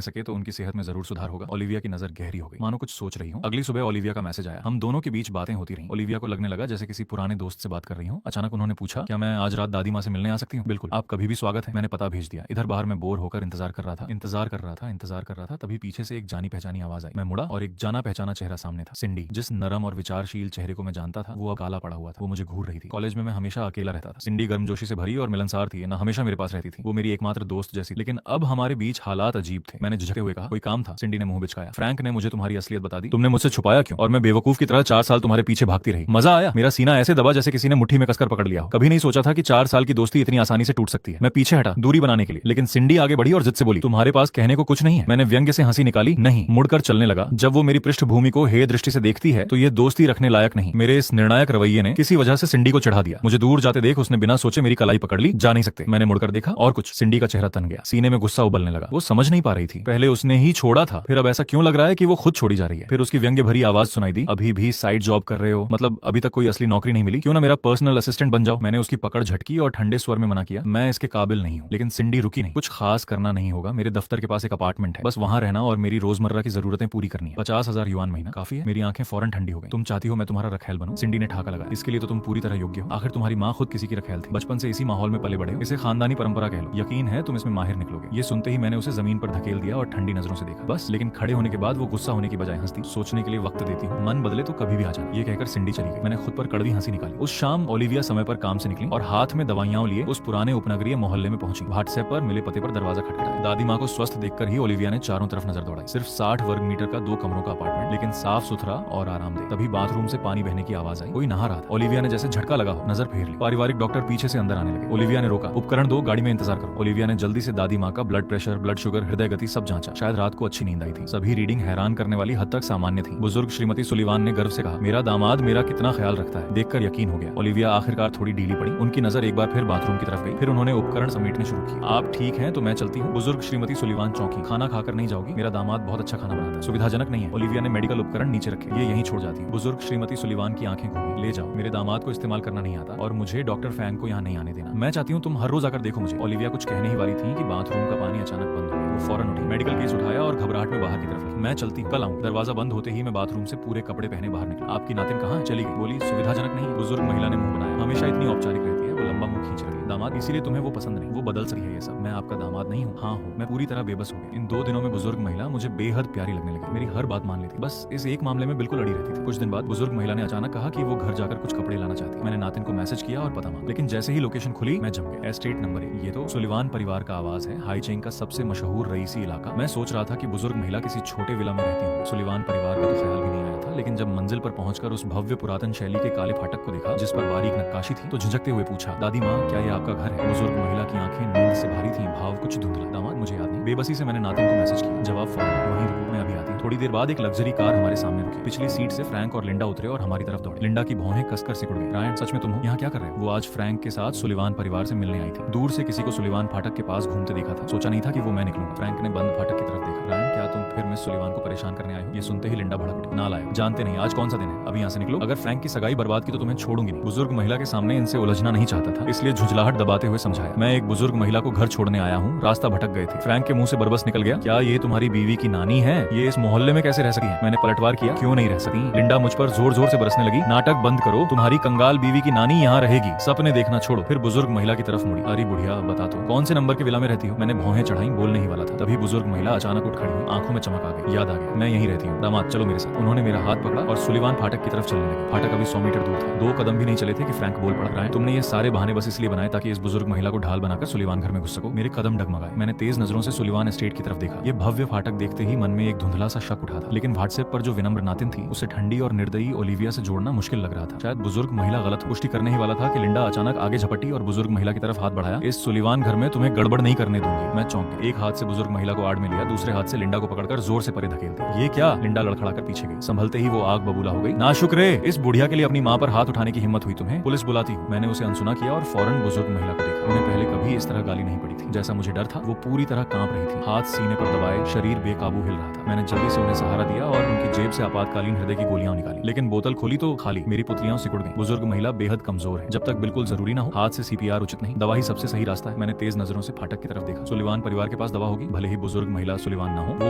Speaker 1: सके तो उनकी सेहत में जरूर सुधार होगा। ओलिविया की नजर गहरी हो गई, मानो कुछ सोच रही हूँ। अगली सुबह ओलिविया का मैसेज आया। हम दोनों के बीच बातें होती रहीं। ओलिविया को लगने लगा जैसे किसी पुराने दोस्त से बात कर रही हूँ। अचानक उन्होंने पूछा, क्या मैं आज रात दादी माँ से मिलने आ सकती हूँ? बिल्कुल, आप कभी भी स्वागत है। मैंने पता भेज दिया। इधर बाहर मैं बोर होकर इंतजार कर रहा था। तभी पीछे से एक जानी पहचानी आवाज आई। मैं मुड़ा और एक जाना पहचाना चेहरा सामने था। सिंडी, जिस नरम और विचारशील चेहरे को मैं जानता था, वो अब काला पड़ा हुआ था। वो मुझे घूर रही थी। कॉलेज में मैं हमेशा अकेला रहता था। सिंडी गर्मजोशी से भरी और मिलनसार थी, ना हमेशा मेरे पास रहती थी। वो मेरी एकमात्र दोस्त जैसी। लेकिन अब हमारे बीच हालात अजीब थे। मैंने झिझकते हुए कहा, कोई काम था? सिंडी ने मुंह बिचकाया। फ्रैंक ने मुझे तुम्हारी असलियत बता दी। तुमने मुझसे छुपाया क्यों? और मैं बेवकूफ की तरह 4 साल तुम्हारे पीछे भागती रही। मजा आया? मेरा सीना ऐसे दबा जैसे किसी ने मुट्ठी में कसकर पकड़ लिया हो। कभी नहीं सोचा था कि 4 साल की दोस्ती इतनी आसानी से टूट सकती है। मैं पीछे हटा दूरी बनाने के लिए, लेकिन सिंडी आगे बढ़ी और जिद से बोली, तुम्हारे पास कहने को कुछ नहीं है? मैंने व्यंग्य से हंसी निकाली। नहीं। मुड़कर चलने लगा। जब वो मेरी पृष्ठभूमि को हेय दृष्टि से देखती है तो ये दोस्ती रखने लायक नहीं। मेरे इस निर्णायक रवैये ने किसी वजह से सिंडी को चढ़ा दिया। मुझे दूर जाते देख उसने बिना सोचे मेरी कलाई पकड़ ली। जा नहीं सकते। मैंने मुड़कर देखा और कुछ। सिंडी का चेहरा तन गया। सीने में गुस्सा उबलने लगा। वो समझ नहीं पा रही थी। पहले उसने ही छोड़ा था, फिर अब ऐसा क्यों लग रहा है कि वो खुद छोड़ी जा रही है। फिर उसकी व्यंग्य भरी आवाज सुनाई दी, अभी भी साइड जॉब कर रहे हो? मतलब अभी तक कोई असली नौकरी नहीं मिली? क्यों ना मेरा पर्सनल असिस्टेंट बन जाओ। मैंने उसकी पकड़ झटकी और ठंडे स्वर में मना किया, मैं इसके काबिल नहीं हूँ। लेकिन सिंडी रुकी नहीं। कुछ खास करना नहीं होगा। मेरे दफ्तर के पास एक अपार्टमेंट है, बस वहां रहना और मेरी रोजमर्रा की जरूरतें पूरी करनी है। 50,000 युआन महीना काफी है। मेरी आंखें फौरन ठंडी हो गई। तुम चाहती हो मैं तुम्हारा रखैल बनूं? सिंडी ने ठाका लगाया। इसके लिए तो तुम पूरी तरह योग्य हो। आखिर तुम्हारी माँ खुद किसी की रखैल थी। बचपन से इसी माहौल में पले बड़े हो। इसे खानदानी परंपरा कह लो। यकीन है तुम इसमें माहिर निकलोगे। ये सुनते ही मैंने उसे जमीन पर धकेल दिया और ठंडी नजरों से देखा। बस, लेकिन खड़े होने के बाद वो गुस्सा होने की बजाय हंसती। सोचने के लिए वक्त देती हूँ, मन बदले तो कभी भी आ जाए। ये कहकर सिंडी चली गई। मैंने खुद पर कड़वी हंसी निकाली। उस शाम ओलिविया समय पर काम से निकली और हाथ में दवाइयां लिए उस पुराने उपनगरीय मोहल्ले में पहुंची। व्हाट्सएप पर मिले पते पर दरवाजा खटखटाया। दादी माँ को स्वस्थ देखकर ही ओलिविया ने चारों तरफ नजर दौड़ाई। सिर्फ 60 वर्ग मीटर का 2 कमरों का अपार्टमेंट, लेकिन साफ सुथरा और आरामदेह। तभी बाथरूम से पानी बहने की आवाज आई। कोई नहा रहा था। ओलिविया ने जैसे झटका लगा हो नजर फेर ली। पारिवारिक डॉक्टर पीछे से अंदर आने लगे। ओलिविया ने रोका, उपकरण दो, गाड़ी में इंतजार करो। ओलिविया ने जल्दी से दादी माँ का ब्लड प्रेशर, ब्लड शुगर, हृदय गति सब जांचा। शायद रात को अच्छी नींद आई थी। सभी रीडिंग हैरान करने वाली हद तक सामान्य थी। बुजुर्ग श्रीमती सुलिवान ने गर्व से कहा, मेरा दामाद मेरा कितना ख्याल रखता है। देखकर यकीन हो गया। ओलिविया आखिरकार थोड़ी ढीली पड़ी। उनकी नजर एक बार फिर बाथरूम की तरफ गई। फिर उन्होंने उपकरण समेटने शुरू किए। आप ठीक हैं तो मैं चलती हूँ। बुजुर्ग श्रीमती सुलिवान चौंकी। खाना खाकर नहीं जाओगी? मेरा दामाद बहुत अच्छा खाना बनाता है, सुविधाजनक नहीं है। ओलिविया ने मेडिकल उपकरण नीचे रखे। ये यहीं छोड़ जाती है। बुजुर्ग श्रीमती सुलिवान की आंखें घूमी। ले जाओ, मेरे दामाद को इस्तेमाल करना नहीं आता और मुझे डॉक्टर फैंग को यहाँ नहीं आने देना। मैं चाहती हूँ तुम हर रोज आकर देखो मुझे। ओलिविया कुछ कहने ही वाली थी कि बाथरूम का पानी अचानक बंद हो गया। वो फौरन उठी, मेडिकल केस उठाया और घबराहट में बाहर की तरफ गई। मैं चलती, कल आऊँ। दरवाजा बंद होते ही मैं बाथरूम से पूरे कपड़े पहने बाहर निकला। आपकी नातिन कहाँ? चली गई। बोली, सुविधाजनक नहीं। बुजुर्ग महिला ने मुंह बनाया। हमेशा इतनी औपचारिक रहती है। वो लंबा मुंह खींच रही है। दामाद, इसीलिए तुम्हें वो पसंद नहीं। वो बदल सी है ये सब। मैं आपका दामाद नहीं हूँ। हाँ हूँ। मैं पूरी तरह बेबस हो गई। इन 2 दिनों में बुजुर्ग महिला मुझे बेहद प्यारी लगने लगी। मेरी हर बात मान लेती। बस इस एक मामले में बिल्कुल अड़ी रहती थी। कुछ दिन बाद बुजुर्ग महिला ने अचानक कहा कि वो घर जाकर कुछ कपड़े लाना चाहती है। मैंने नातिन को मैसेज किया और पता मांगा, लेकिन जैसे ही लोकेशन खुली मैं जम गया। Estate number 1। ये तो सुलिवान परिवार का आवाज है, हाईचेंग का सबसे मशहूर रईसी इलाका। मैं सोच रहा था कि बुजुर्ग महिला किसी छोटे विला में रहती होगी। सुलिवान परिवार का तो ख्याल भी नहीं आया था, लेकिन जब मंजिल पर पहुंचकर उस भव्य पुरातन शैली के काले फाटक को देखा जिस पर बारीक नक्काशी थी, तो झिझकते हुए पूछा, दादी माँ क्या ये आपका घर है? बुजुर्ग महिला की आंखें नींद से भारी थी, भाव कुछ धुंधला। दामाद, मुझे याद नहीं। बेबसी से मैंने नातिन को मैसेज किया। जवाब फौरन, वहीं रुको, मैं अभी आती हूँ। थोड़ी देर बाद एक लग्जरी कार हमारे सामने रुकी। पिछली सीट से फ्रैंक और लिंडा उतरे और हमारी तरफ दौड़े। लिंडा की भौहें कसकर सिकुड़ गई। रायन, सच में तुम हो? यहाँ क्या कर रहे हो? वो आज फ्रैंक के साथ सुलिवान परिवार से मिलने आई थी। दूर से किसी को सुलिवान फाटक के पास घूमते देखा था। सोचा नहीं था कि वो मैं निकलूंगा। फ्रैंक ने बंद फाटक की तरफ देखा। रायन, क्या तुम फिर मिस सुलिवान को परेशान करने आए हो? ये सुनते ही लिंडा भड़क उठी। ना लाए, जानते नहीं आज कौन सा दिन है। अभी यहाँ से निकलो। अगर फ्रैंक की सगाई बर्बाद की तो तुम्हें छोड़ूंगी नहीं। बुजुर्ग महिला के सामने इनसे उलझना नहीं चाहता था, इसलिए झुंझलाहट दबाते हुए समझाया, मैं एक बुजुर्ग महिला को घर छोड़ने आया हूँ, रास्ता भटक गए थे। फ्रैंक के मुंह से बरबस निकल गया, क्या ये तुम्हारी बीवी की नानी है? ये इस मोहल्ले में कैसे रह सकती है? मैंने पलटवार किया, क्यों नहीं रह सकती? लिंडा मुझ पर जोर जोर से बरसने लगी। नाटक बंद करो, तुम्हारी कंगाल बीवी की नानी यहाँ रहेगी। सपने देखना छोड़ो। फिर बुजुर्ग महिला की तरफ मुड़ी। अरे बुढ़िया, बता दो कौन से नंबर के विला में रहती हो? मैंने भौहें चढ़ाई, बोलने ही वाला था, तभी बुजुर्ग महिला अचानक उठ खड़ी हुई। आंखों में चमक आ गई। याद आ गया, मैं यहीं रहती हूँ, दामाद चलो मेरे साथ। उन्होंने मेरा हाथ पकड़ा और सुलिवान फाटक की तरफ चलने लगे। फाटक अभी 100 मीटर दूर था। 2 कदम भी नहीं चले थे कि फ्रैंक बोल पड़ा, रायन तुमने ये सारे बहाने बस इसलिए बनाए ताकि इस बुजुर्ग महिला को ढाल बनाकर सुलिवान घर में घुस सको। मेरे कदम डगमगाए। मैंने तेज नजरों से सुलिवान एस्टेट की तरफ देखा। ये भव्य फाटक देखते ही मन में एक धुंधला सा शक उठा था, लेकिन व्हाट्सएप पर जो विनम्र नातिन थी उसे ठंडी और निर्दयी ओलिविया से जोड़ना मुश्किल लग रहा था। शायद बुजुर्ग महिला गलत पुष्टि करने ही वाला था कि लिंडा अचानक आगे झपटी और बुजुर्ग महिला की तरफ हाथ बढ़ाया। इस सुलिवान घर में तुम्हें गड़बड़ नहीं करने दूंगी। मैं चौंक गया। एक हाथ से बुजुर्ग महिला को आड़ में लिया, दूसरे हाथ से लिंडा को पकड़कर जोर से परे धकेल दिया। ये क्या? लिंडा लड़खड़ाकर पीछे गई। संभलते ही वो आग बबूला हो गई। नाशुक्रे, इस बुढ़िया के लिए अपनी माँ पर हाथ उठाने की हिम्मत हुई तुम्हें? पुलिस बुलाती हूँ। मैंने उसे अनसुना किया और फौरन बुजुर्ग महिला को देखा। उन्हें पहले कभी इस तरह गाली नहीं पड़ी थी। जैसा मुझे डर था, वो पूरी तरह कांप रही थी। हाथ सीने पर दबाए, शरीर बेकाबू हिल रहा था। मैंने जल्दी से उन्हें सहारा दिया और उनकी जेब से आपातकालीन हृदय की गोलियां निकाली, लेकिन बोतल खोली तो खाली। मेरी पुतलियां सिकुड़ गईं। बुजुर्ग महिला बेहद कमजोर है। जब तक बिल्कुल जरूरी ना हो, हाथ से सीपीआर उचित नहीं। दवा ही सबसे सही रास्ता है। मैंने तेज नजरों से फाटक की तरफ देखा। सुलिवान परिवार के पास दवा होगी। भले ही बुजुर्ग महिला सुलिवान ना हो, वो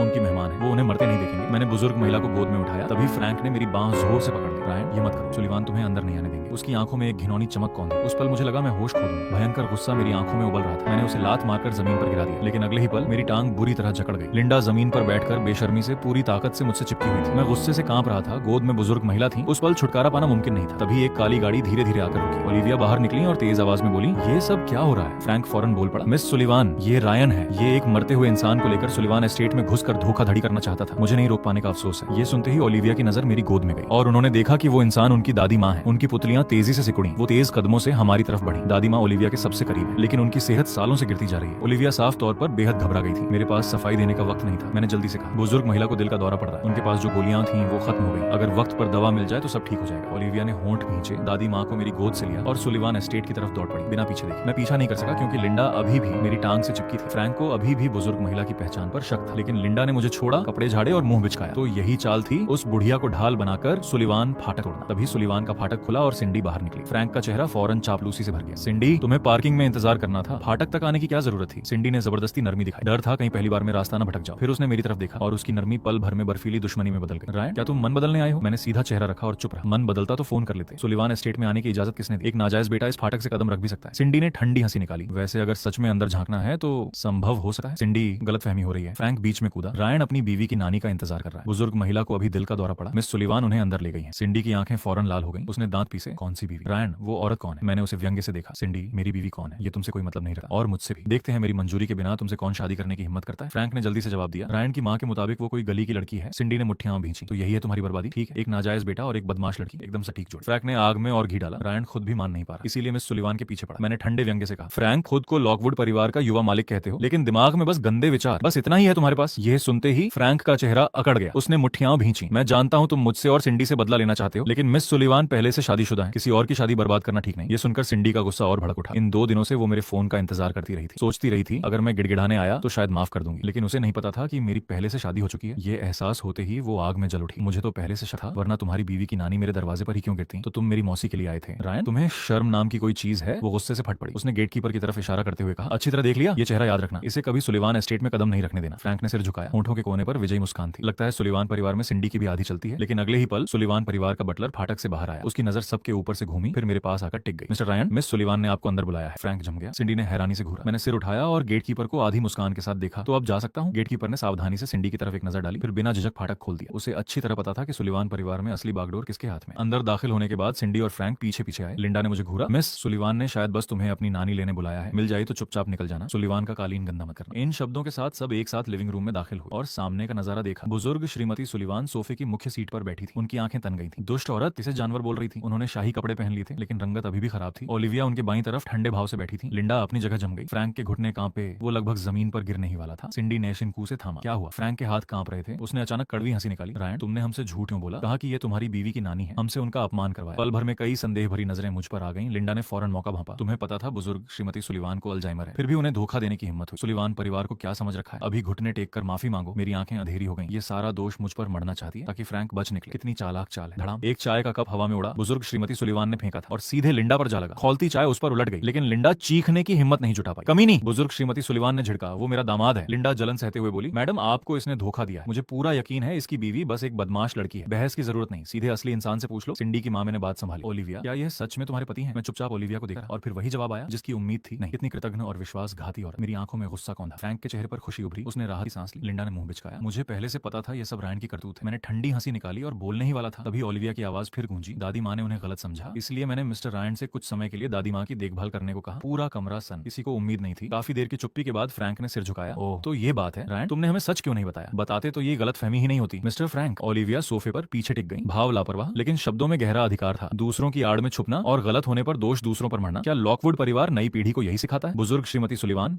Speaker 1: उनकी मेहमान है, वो उन्हें मरते नहीं देखेंगे। मैंने बुजुर्ग महिला को गोद में उठाया, तभी फ्रैंक ने मेरी बांह जोर से पकड़ ली। रायन, ये मत करो, सुलिवान तुम्हें अंदर नहीं आने देंगे। उसकी आंखों में एक घिनौनी चमक कौन थी? उस पल मुझे लगा मैं होश खो दूंगा। भयंकर गुस्सा मेरी आंखों में उबल रहा था। मैंने उसे लात मारकर जमीन पर गिरा दिया, लेकिन अगले ही पल मेरी टांग बुरी तरह जकड़ गई। लिंडा जमीन पर बैठकर बेशर्मी से पूरी ताकत से मुझसे चिपकी हुई थी। मैं गुस्से से कांप रहा था। गोद में बुजुर्ग महिला थी। उस पल छुटकारा पाना मुमकिन नहीं था। तभी एक काली गाड़ी धीरे धीरे आकर रुकी। ओलिविया बाहर निकली और तेज आवाज में बोली, ये सब क्या हो रहा है? फ्रैंक फौरन बोल पड़ा, मिस सुलिवान, ये रायन है। ये एक मरते हुए इंसान को लेकर सुलिवान एस्टेट में घुसकर धोखाधड़ी करना चाहता था। मुझे नहीं रोक पाने का अफसोस है। ये सुनते ही ओलिविया की नजर मेरी गोद में गई और उन्होंने देखा कि वो इंसान उनकी दादी माँ है। उनकी पुतलियां तेजी से सिकुड़ी। वो तेज कदमों से हमारी तरफ बढ़ी। दादी माँ ओलिविया के सबसे करीब है, लेकिन उनकी सेहत सालों से गिरती जा रही है। ओलिविया साफ तौर पर बेहद घबरा गई थी। मेरे पास सफाई देने का वक्त नहीं था। मैंने जल्दी से कहा, बुजुर्ग महिला को दिल का दौरा पड़ रहा है। उनके पास जो गोलियां थी वो खत्म हो गई। अगर वक्त पर दवा मिल जाए तो सब ठीक हो जाएगा। ओलिविया ने होंठ खींचे, दादी माँ को मेरी गोद से लिया और सुलिवान एस्टेट की तरफ दौड़ पड़ी, बिना पीछे देखे। मैं पीछा नहीं कर सका क्योंकि लिंडा अभी भी मेरी टांग से चिपकी थी। फ्रैंक को अभी भी बुजुर्ग महिला की पहचान पर शक था, लेकिन लिंडा ने मुझे छोड़ा, कपड़े झाड़े और मुंह बिचकाया। तो यही चाल थी, उस बुढ़िया को ढाल बनाकर सुलिवान फाटक तोड़ना। तभी सुलिवान का फाटक खुला और सिंडी बाहर निकली। फ्रैंक का चेहरा फौरन चापलूसी से भर गया। सिंडी, तुम्हें पार्किंग में इंतजार करना था, फाटक तक आने की क्या जरूरत थी? सिंडी ने जबरदस्ती नरमी दिखाई। डर था कहीं पहली बार में रास्ता न भटक जाओ। फिर उसने मेरी तरफ देखा और उसकी नरमी पल भर में बर्फीली दुश्मनी में बदल गई। रायन, क्या तुम मन बदलने आए हो? मैंने सीधा चेहरा रखा और चुप रहा। मन बदलता तो फोन कर लेते। सुलिवान एस्टेट में आने की इजाजत किसने दी? एक नाजायज बेटा इस फाटक से कदम रख भी सकता है। सिंडी ने ठंडी हंसी निकाली। वैसे अगर सच में अंदर झांकना है तो संभव हो सकता है। सिंडी, गलतफहमी हो रही है। फ्रैंक बीच में कूदा। रायन अपनी बीवी की नानी का इंतजार कर रहा है। बुजुर्ग महिला को अभी दिल का दौरा पड़ा। मिस सुलिवान उन्हें अंदर ले गई है। सिंडी की आंखें फौरन लाल हो गई। उसने दांत पीसे। कौन सी बीवी? रायन, वो औरत कौन है? मैंने उसे व्यंग्य से देखा। सिंडी, मेरी बीवी कौन है ये तुमसे कोई मतलब नहीं रहा, और मुझसे भी। देखते हैं मेरी मंजूरी के बिना तुमसे कौन शादी करने की हिम्मत करता है। फ्रैंक ने जल्दी से जवाब दिया। रायन की माँ के मुताबिक वो कोई गली की लड़की है। सिंडी ने मुट्ठियां भींची। तो यही है तुम्हारी बर्बादी? ठीक है, एक नाजायज बेटा और एक बदमाश लड़की, एकदम सटीक जोड़। फ्रैंक ने आग में और घी डाला। रायन खुद भी मान नहीं पा रहा, इसीलिए मिस सुलिवान के पीछे पड़ा। मैंने ठंडे व्यंग्य से कहा, फ्रैंक, खुद को लॉकवुड परिवार का युवा मालिक कहते हो, लेकिन दिमाग में बस गंदे विचार, बस इतना ही है तुम्हारे पास। यह सुनते ही फ्रैंक का चेहरा अकड़ गया। उसने मुट्ठियां भींची। मैं जानता हूं तुम मुझसे और सिंडी से बदला लेना चाहते हो, लेकिन मिस सुलिवान पहले से शादीशुदा है। किसी और की शादी बर्बाद करना ठीक नहीं। ये सुनकर सिंडी का गुस्सा और भड़क उठा। इन 2 दिनों से वो मेरे फोन का इंतजार करती रही थी। सोचती रही थी अगर मैं गिड़गिड़ाने आया तो शायद माफ कर दूंगी, लेकिन उसे नहीं पता था कि मेरी पहले से शादी हो चुकी है। ये एहसास होते ही वो आग में जल उठी। मुझे तो पहले से शक था, वरना तुम्हारी बीवी की नानी मेरे दरवाजे पर ही क्यों गिरती? तो तुम मेरी मौसी के लिए आए थे। रायन, तुम्हें शर्म नाम की कोई चीज है? वो गुस्से से फट पड़ी। उसने गेटकीपर की तरफ इशारा करते हुए कहा, अच्छी तरह देख लिया, ये चेहरा याद रखना, इसे कभी सुलिवान एस्टेट में कदम नहीं रखने देना। फ्रैंक ने सिर झुकाया। होंठों के कोने पर विजयी मुस्कान थी। लगता है सुलिवान परिवार में सिंडी की भी आधी चलती है। लेकिन अगले ही पल सुलिवान परिवार का बटलर फाटक से बाहर आया। उसकी नजर सबके ऊपर से घूमी, फिर मेरे पास आकर टिक गई। मिस्टर रायन, मिस सुलिवान ने आपको अंदर बुलाया है। फ्रैंक जम गया। सिंडी ने हैरानी से घूरा। मैंने सिर उठाया और गेटकीपर को आधी मुस्कान के साथ देखा। तो अब जा सकता हूँ? गेटकीपर ने सावधानी से सिंडी की तरफ एक नजर डाली, फिर बिना झिझक फाटक खोल दिया। उसे अच्छी तरह पता था कि सुलिवान परिवार में असली बागडोर किसके हाथ में। अंदर दाखिल होने के बाद सिंडी और फ्रैंक पीछे पीछे आए। लिंडा ने मुझे घूरा। मिस सुलिवान ने शायद बस तुम्हें अपनी नानी लेने बुलाया है, मिल जाए तो चुपचाप निकल जाना, सुलिवान का कालीन गंदा मत करना। इन शब्दों के साथ सब एक साथ लिविंग रूम में दाखिल हुए और सामने का नजारा देखा। बुजुर्ग श्रीमती सुलिवान सोफे की मुख्य सीट पर बैठी थी। उनकी आंखें तन गई थी। दुष्ट औरत, किसे जानवर बोल रही थी। उन्होंने शाही कपड़े पहन लिए थे, लेकिन रंगत अभी भी खराब थी। ओलिविया उनके बाईं तरफ ठंडे भाव से बैठी थी। लिंडा अपनी जगह जम गई। फ्रैंक के घुटने कांपे, वो लगभग जमीन पर गिरने ही वाला था। सिंडी ने शिनकू से थामा। क्या हुआ? फ्रैंक के हाथ कांप रहे थे। उसने अचानक कड़वी हंसी निकाली। रायन, तुमने हमसे झूठ क्यों बोला? कहा कि ये तुम्हारी बीवी की नानी है, हमसे उनका अपमान करवाया। पल भर में कई संदेह भरी नजरें मुझ पर आ गईं। लिंडा ने फौरन मौका भांपा। तुम्हें पता था बुजुर्ग श्रीमती सुलिवान को अल्जाइमर है, फिर भी उन्हें धोखा देने की हिम्मत हुई। सुलिवान परिवार को क्या समझ रखा है? अभी घुटने टेक कर माफी मांगो। मेरी आंखें अंधेरी हो गईं। ये सारा दोष मुझ पर मरना चाहती है ताकि फ्रैंक बच निकले। कितनी चालाक चाल है। धड़ाम, एक चाय का कप हवा में उड़ा। बुजुर्ग श्रीमती सुलिवान ने फेंका था और सीधे लिंडा पर जा लगा। खौलती चाय उस पर उलट गई, लेकिन लिंडा चीखने की हिम्मत नहीं जुटा पाई। कमी नहीं, बुजुर्ग श्रीमती सुलिवान ने झिड़का। वो मेरा दामाद है। लिंडा जलन सहते हुए बोली, मैडम आपको इसने धोखा दिया है। मुझे पूरा यकीन है इसकी बीवी बस एक बदमाश लड़की है। बहस की जरूरत नहीं, सीधे असली इंसान से पूछ लो। सिंडी की माँ ने बात संभाली। ओलिविया, क्या यह सच में तुम्हारे पति हैं? मैं चुपचाप ओलिविया को देखा और फिर वही जवाब आया जिसकी उम्मीद थी। नहीं। इतनी कृतज्ञ और विश्वासघाती औरत। मेरी आंखों में गुस्सा कौंधा। फ्रैंक के चेहरे पर खुशी उभरी। उसने राहत की सांस ली। लिंडा मिरांडा ने मुंह बिचकाया। मुझे पहले से पता था ये सब रायन की करतूत है। मैंने ठंडी हंसी निकाली और बोलने ही वाला था, तभी ओलिविया की आवाज फिर गूंजी। दादी माँ ने उन्हें गलत समझा, इसलिए मैंने मिस्टर रायन से कुछ समय के लिए दादी माँ की देखभाल करने को कहा। पूरा कमरा सन, किसी को उम्मीद नहीं थी। काफी देर की चुप्पी के बाद फ्रैंक ने सिर झुकाया। ओह, तो ये बात है रायन, तुमने हमें सच क्यों नहीं बताया? बताते तो ये गलत फहमी ही नहीं होती। मिस्टर फ्रैंक, ओलिविया सोफे पर पीछे टिक गई, भाव लापरवाह लेकिन शब्दों में गहरा अधिकार था। दूसरों की आड़ में छुपना और गलत होने पर दोष दूसरों पर मरना, क्या लॉकवुड परिवार नई पीढ़ी को यही सिखाता है? बुजुर्ग श्रीमती सुलिवान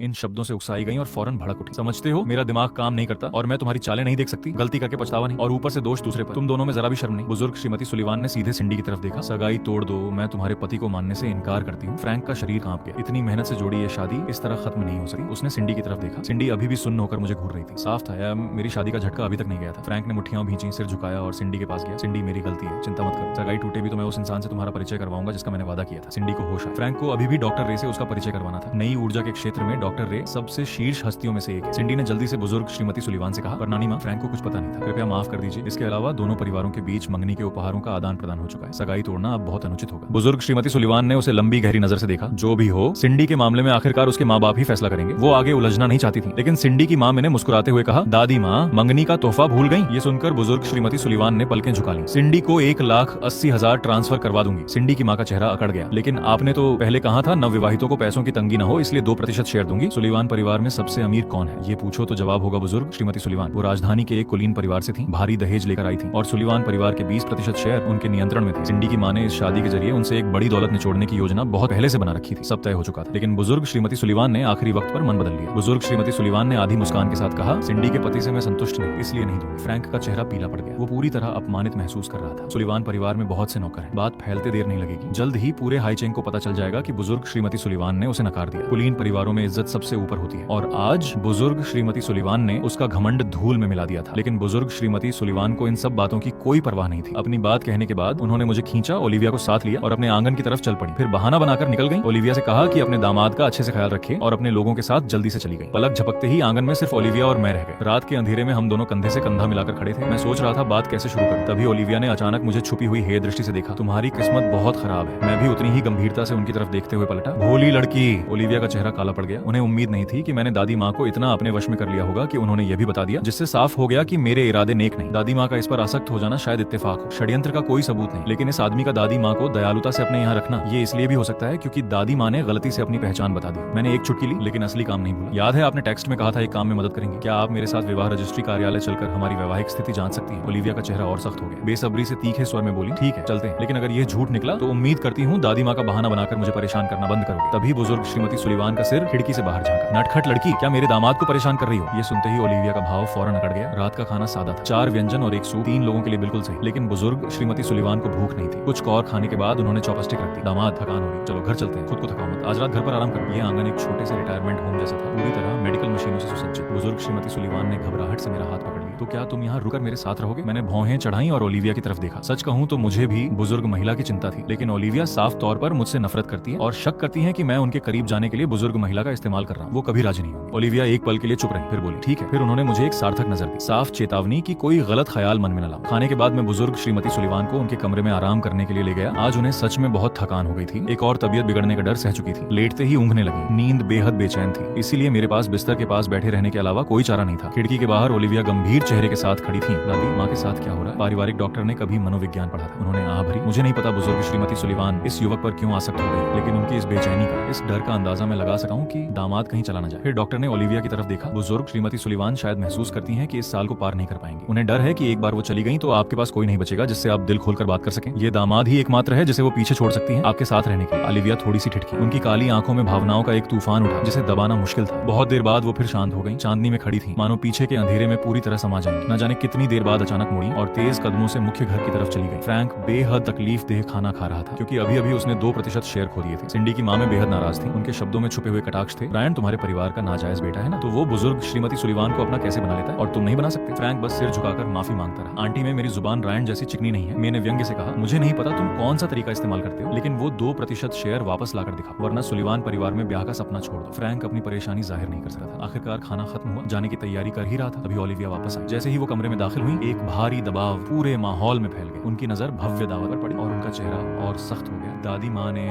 Speaker 1: इन शब्दों से उकसाई गई और फौरन भड़क उठी। समझते हो मेरा दिमाग काम नहीं करता और मैं तुम्हारी चालें नहीं देख सकती? गलती करके पछतावा नहीं और ऊपर से दोष दूसरे पर। तुम दोनों में जरा भी शर्म नहीं? बुजुर्ग श्रीमती सुलिवान ने सीधे सिंडी की तरफ देखा। सगाई तोड़ दो, मैं तुम्हारे पति को मानने से इनकार करती हूँ। फ्रैंक का शरीर कांप गया। इतनी मेहनत से जोड़ी ये शादी इस तरह खत्म नहीं हो सकती। उसने सिंडी की तरफ देखा। सिंडी अभी भी सुन्न होकर मुझे घूर रही थी। साफ था यार, मेरी शादी का झटका अभी तक नहीं गया था। फ्रैंक ने मुट्ठियां भींची, सिर झुकाया और सिंडी के पास गया। सिंडी, मेरी गलती है, चिंता मत करो। सगाई टूटे भी तो मैं उस इंसान से तुम्हारा परिचय करवाऊंगा जिसका मैंने वादा किया था। सिंडी को होश आया। फ्रैंक को अभी भी डॉक्टर रे से उसका परिचय करवाना था। नई ऊर्जा के क्षेत्र में डॉक्टर रे सबसे शीर्ष हस्तियों में से एक है। सिंडी ने जल्दी से बुजुर्ग श्रीमती सुलिवान से कहा, पर नानी माँ, फ्रैंक को कुछ पता नहीं था, कृपया माफ कर दीजिए। इसके अलावा दोनों परिवारों के बीच मंगनी के उपहारों का आदान प्रदान हो चुका है। सगाई तोड़ना अब बहुत अनुचित होगा। बुजुर्ग श्रीमती सुलिवान ने उसे लंबी गहरी नजर से देखा। जो भी हो, सिंडी के मामले में आखिरकार उसके माँ बाप ही फैसला करेंगे। वो आगे उलझना नहीं चाहती थी। लेकिन सिंडी की माँ मैंने मुस्कुराते हुए कहा, दादी माँ, मंगनी का तोहफा भूल गई? ये सुनकर बुजुर्ग श्रीमती सुलिवान ने पलकें झुका ली। सिंडी को 1,80,000 ट्रांसफर करवा दूंगी। सिंडी की माँ का चेहरा अकड़ गया। लेकिन आपने तो पहले कहा था नवविवाहितों को पैसों की तंगी न हो, इसलिए 2% शेयर दूंगी। सुलिवान परिवार में सबसे अमीर कौन है? ये पूछो तो जवाब होगा बुजुर्ग श्रीमती सुलिवान। वो राजधानी के एक कुलीन परिवार से थी, भारी दहेज लेकर आई थी और सुलिवान परिवार के 20% शेयर उनके नियंत्रण में थे। सिंडी की माँ ने इस शादी के जरिए उनसे एक बड़ी दौलत निचोड़ने की योजना बहुत पहले से बना रखी थी। सब तय हो चुका था। लेकिन बुजुर्ग श्रीमती सुलिवान ने आखिरी वक्त पर मन बदल लिया। बुजुर्ग श्रीमती सुलिवान ने आधी मुस्कान के साथ कहा, सिंडी के पति से मैं संतुष्ट नहीं, इसलिए नहीं दूंगी। फ्रैंक का चेहरा पीला पड़ गया। वो पूरी तरह अपमानित महसूस कर रहा था। सुलिवान परिवार में बहुत से नौकर हैं। बात फैलते देर नहीं लगेगी। जल्द ही पूरे हाईचेंग को पता चल जाएगा कि बुजुर्ग श्रीमती सुलिवान ने उसे नकार दिया। कुलीन परिवारों में इज्जत सबसे ऊपर होती है और आज बुजुर्ग श्रीमती सुलिवान ने उसका घमंड धूल में मिला दिया था। लेकिन बुजुर्ग श्रीमती सुलिवान को इन सब बातों की कोई परवाह नहीं थी। अपनी बात कहने के बाद उन्होंने मुझे खींचा, ओलिविया को साथ लिया और अपने आंगन की तरफ चल पड़ी। फिर बहाना बनाकर निकल गई। ओलिविया से कहा कि अपने दामाद का अच्छे से ख्याल रखे और अपने लोगों के साथ जल्दी से चली गई। पलक झपकते ही आंगन में सिर्फ ओलिविया और मैं रह गए। रात के अंधेरे में हम दोनों कंधे से कंधा मिलाकर खड़े थे। मैं सोच रहा था बात कैसे शुरू करूं। तभी ओलिविया ने अचानक मुझे छुपी हुई हेय दृष्टि से देखा। तुम्हारी किस्मत बहुत खराब है। मैं भी उतनी ही गंभीरता से उनकी तरफ देखते हुए पलटा। भोली लड़की। ओलिविया का चेहरा काला पड़ गया। उन्हें उम्मीद नहीं थी कि मैंने दादी माँ को इतना अपने वश में कर लिया होगा कि उन्होंने यह भी बता दिया, जिससे साफ हो गया कि मेरे इरादे नेक नहीं। दादी माँ का इस पर आसक्त हो जाना शायद इत्तेफाक हो, षड्यंत्र का कोई सबूत नहीं। लेकिन इस आदमी का दादी माँ को दयालुता से अपने यहाँ रखना ये इसलिए भी हो सकता है क्योंकि दादी माँ ने गलती से अपनी पहचान बता दी। मैंने एक चुटकी ली लेकिन असली काम नहीं भूला। याद है आपने टेक्स्ट में कहा था एक काम में मदद करेंगे, क्या आप मेरे साथ विवाह रजिस्ट्री कार्यालय चलकर हमारी वैवाहिक स्थिति जान सकती हैं? ओलिविया का चेहरा और सख्त हो गया। बेसब्री से तीखे स्वर में बोली, ठीक है चलते हैं, लेकिन अगर ये झूठ निकला तो उम्मीद करती हूँ दादी माँ का बहाना बनाकर मुझे परेशान करना बंद करोगे। तभी बुजुर्ग श्रीमती सुलिवान का सिर खिड़की से बाहर झांका। नटखट लड़की, क्या मेरे दामाद को परेशान कर रही हो? ये सुनते ही ओलिविया का भाव फौरन अकड़ गया। रात का खाना सादा था, 4 व्यंजन और 1 सूप, 3 लोगों के लिए बिल्कुल सही। लेकिन बुजुर्ग श्रीमती सुलिवान को भूख नहीं थी। कुछ और खाने के बाद उन्होंने चॉपस्टिक रख दी। दामाद, थकान हो रही, चलो घर चलते हैं, खुद को थकाओ मत, आज रात घर पर आराम करो। ये आंगन एक छोटे से रिटायरमेंट होम जैसा था, पूरी तरह मेडिकल मशीनों से सुसज्जित। बुजुर्ग श्रीमती सुलिवान ने घबराहट से मेरा हाथ पकड़ लिया। तो क्या तुम यहाँ रुकर मेरे साथ रहोगे? मैंने भौहें चढ़ाई और ओलिविया की तरफ देखा। सच कहूँ तो मुझे भी बुजुर्ग महिला की चिंता थी, लेकिन ओलिविया साफ तौर पर मुझसे नफरत करती है और शक करती है कि मैं उनके करीब जाने के लिए बुजुर्ग महिला का इस्तेमाल कर रहा हूँ। वो कभी राजी नहीं होगी। ओलिविया एक पल के लिए चुप रही, फिर बोली, ठीक है। फिर उन्होंने मुझे एक सार्थक नजर दी, साफ चेतावनी की कोई गलत ख्याल मन में न लाओ। खाने के बाद मैं बुजुर्ग श्रीमती सुलिवान को उनके कमरे में आराम करने के लिए ले गया। आज उन्हें सच में बहुत थकान हो गई थी। एक और तबीयत बिगड़ने का डर सह चुकी थी। लेटते ही ऊँघने लगी। नींद बेहद बेचैन थी, इसीलिए मेरे पास बिस्तर के पास बैठे रहने के अलावा कोई चारा नहीं था। खिड़की के बाहर ओलिविया गंभीर चेहरे के साथ खड़ी थी। दादी माँ के साथ क्या हो रहा है? पारिवारिक डॉक्टर ने कभी मनोविज्ञान पढ़ा था। उन्होंने आह भरी। मुझे नहीं पता बुजुर्ग श्रीमती सुलिवान इस युवक पर क्यों आसक्त हो गई, लेकिन उनकी इस बेचैनी का, इस डर का अंदाजा मैं लगा सका हूं कि दामाद कहीं चला न जाए। फिर डॉक्टर ने ओलिविया की तरफ देखा। बुजुर्ग श्रीमती सुलिवान शायद महसूस करती हैं कि इस साल को पार नहीं कर पाएंगी। उन्हें डर है कि एक बार वो चली गई तो आपके पास कोई नहीं बचेगा जिससे आप दिल खोलकर बात कर सकें। ये दामाद ही एकमात्र है जिसे वो पीछे छोड़ सकती हैं आपके साथ रहने के लिए। ओलिविया थोड़ी सी ठिठकी। उनकी काली आंखों में भावनाओं का एक तूफान उठा जिसे दबाना मुश्किल था। बहुत देर बाद वो फिर शांत हो गई। चांदनी में खड़ी थी, मानो पीछे के अंधेरे में पूरी तरह समा जाएंगी। न जाने कितनी देर बाद अचानक मुड़ी और तेज कदमों से मुख्य घर की तरफ चली गई। फ्रैंक बेहद तकलीफ देह खाना खा रहा था क्योंकि अभी अभी उसने 2% शेयर खो दिए थे। सिंडी की माँ में बेहद नाराज थी। उनके शब्दों में छुपे हुए कटाक्ष थे। रायन तुम्हारे परिवार का नाजायज बेटा है ना, तो वो बुजुर्ग श्रीमती सुलिवान को अपना कैसे बना लेता है और तुम नहीं बना सकते? फ्रैंक बस सिर झुकाकर माफी मांगता रहा। आंटी में मेरी जुबान रायन जैसी चिकनी नहीं है। मैंने व्यंग्य से कहा, मुझे नहीं पता तुम कौन सा तरीका इस्तेमाल करते हो, लेकिन वो 2% शेयर वापस लाकर दिखा, वरना सुलिवान परिवार में ब्याह का सपना छोड़ दो। फ्रैंक अपनी परेशानी जाहिर नहीं कर सका था। आखिरकार खाना खत्म हुआ, जाने की तैयारी कर ही रहा था, तभी ओलिविया वापस आई। से। जैसे ही वो कमरे में दाखिल हुई, एक भारी दबाव पूरे माहौल में फैल गया। उनकी नजर भव्य दावत पर पड़ी और उनका चेहरा और सख्त हो गया। दादी माँ ने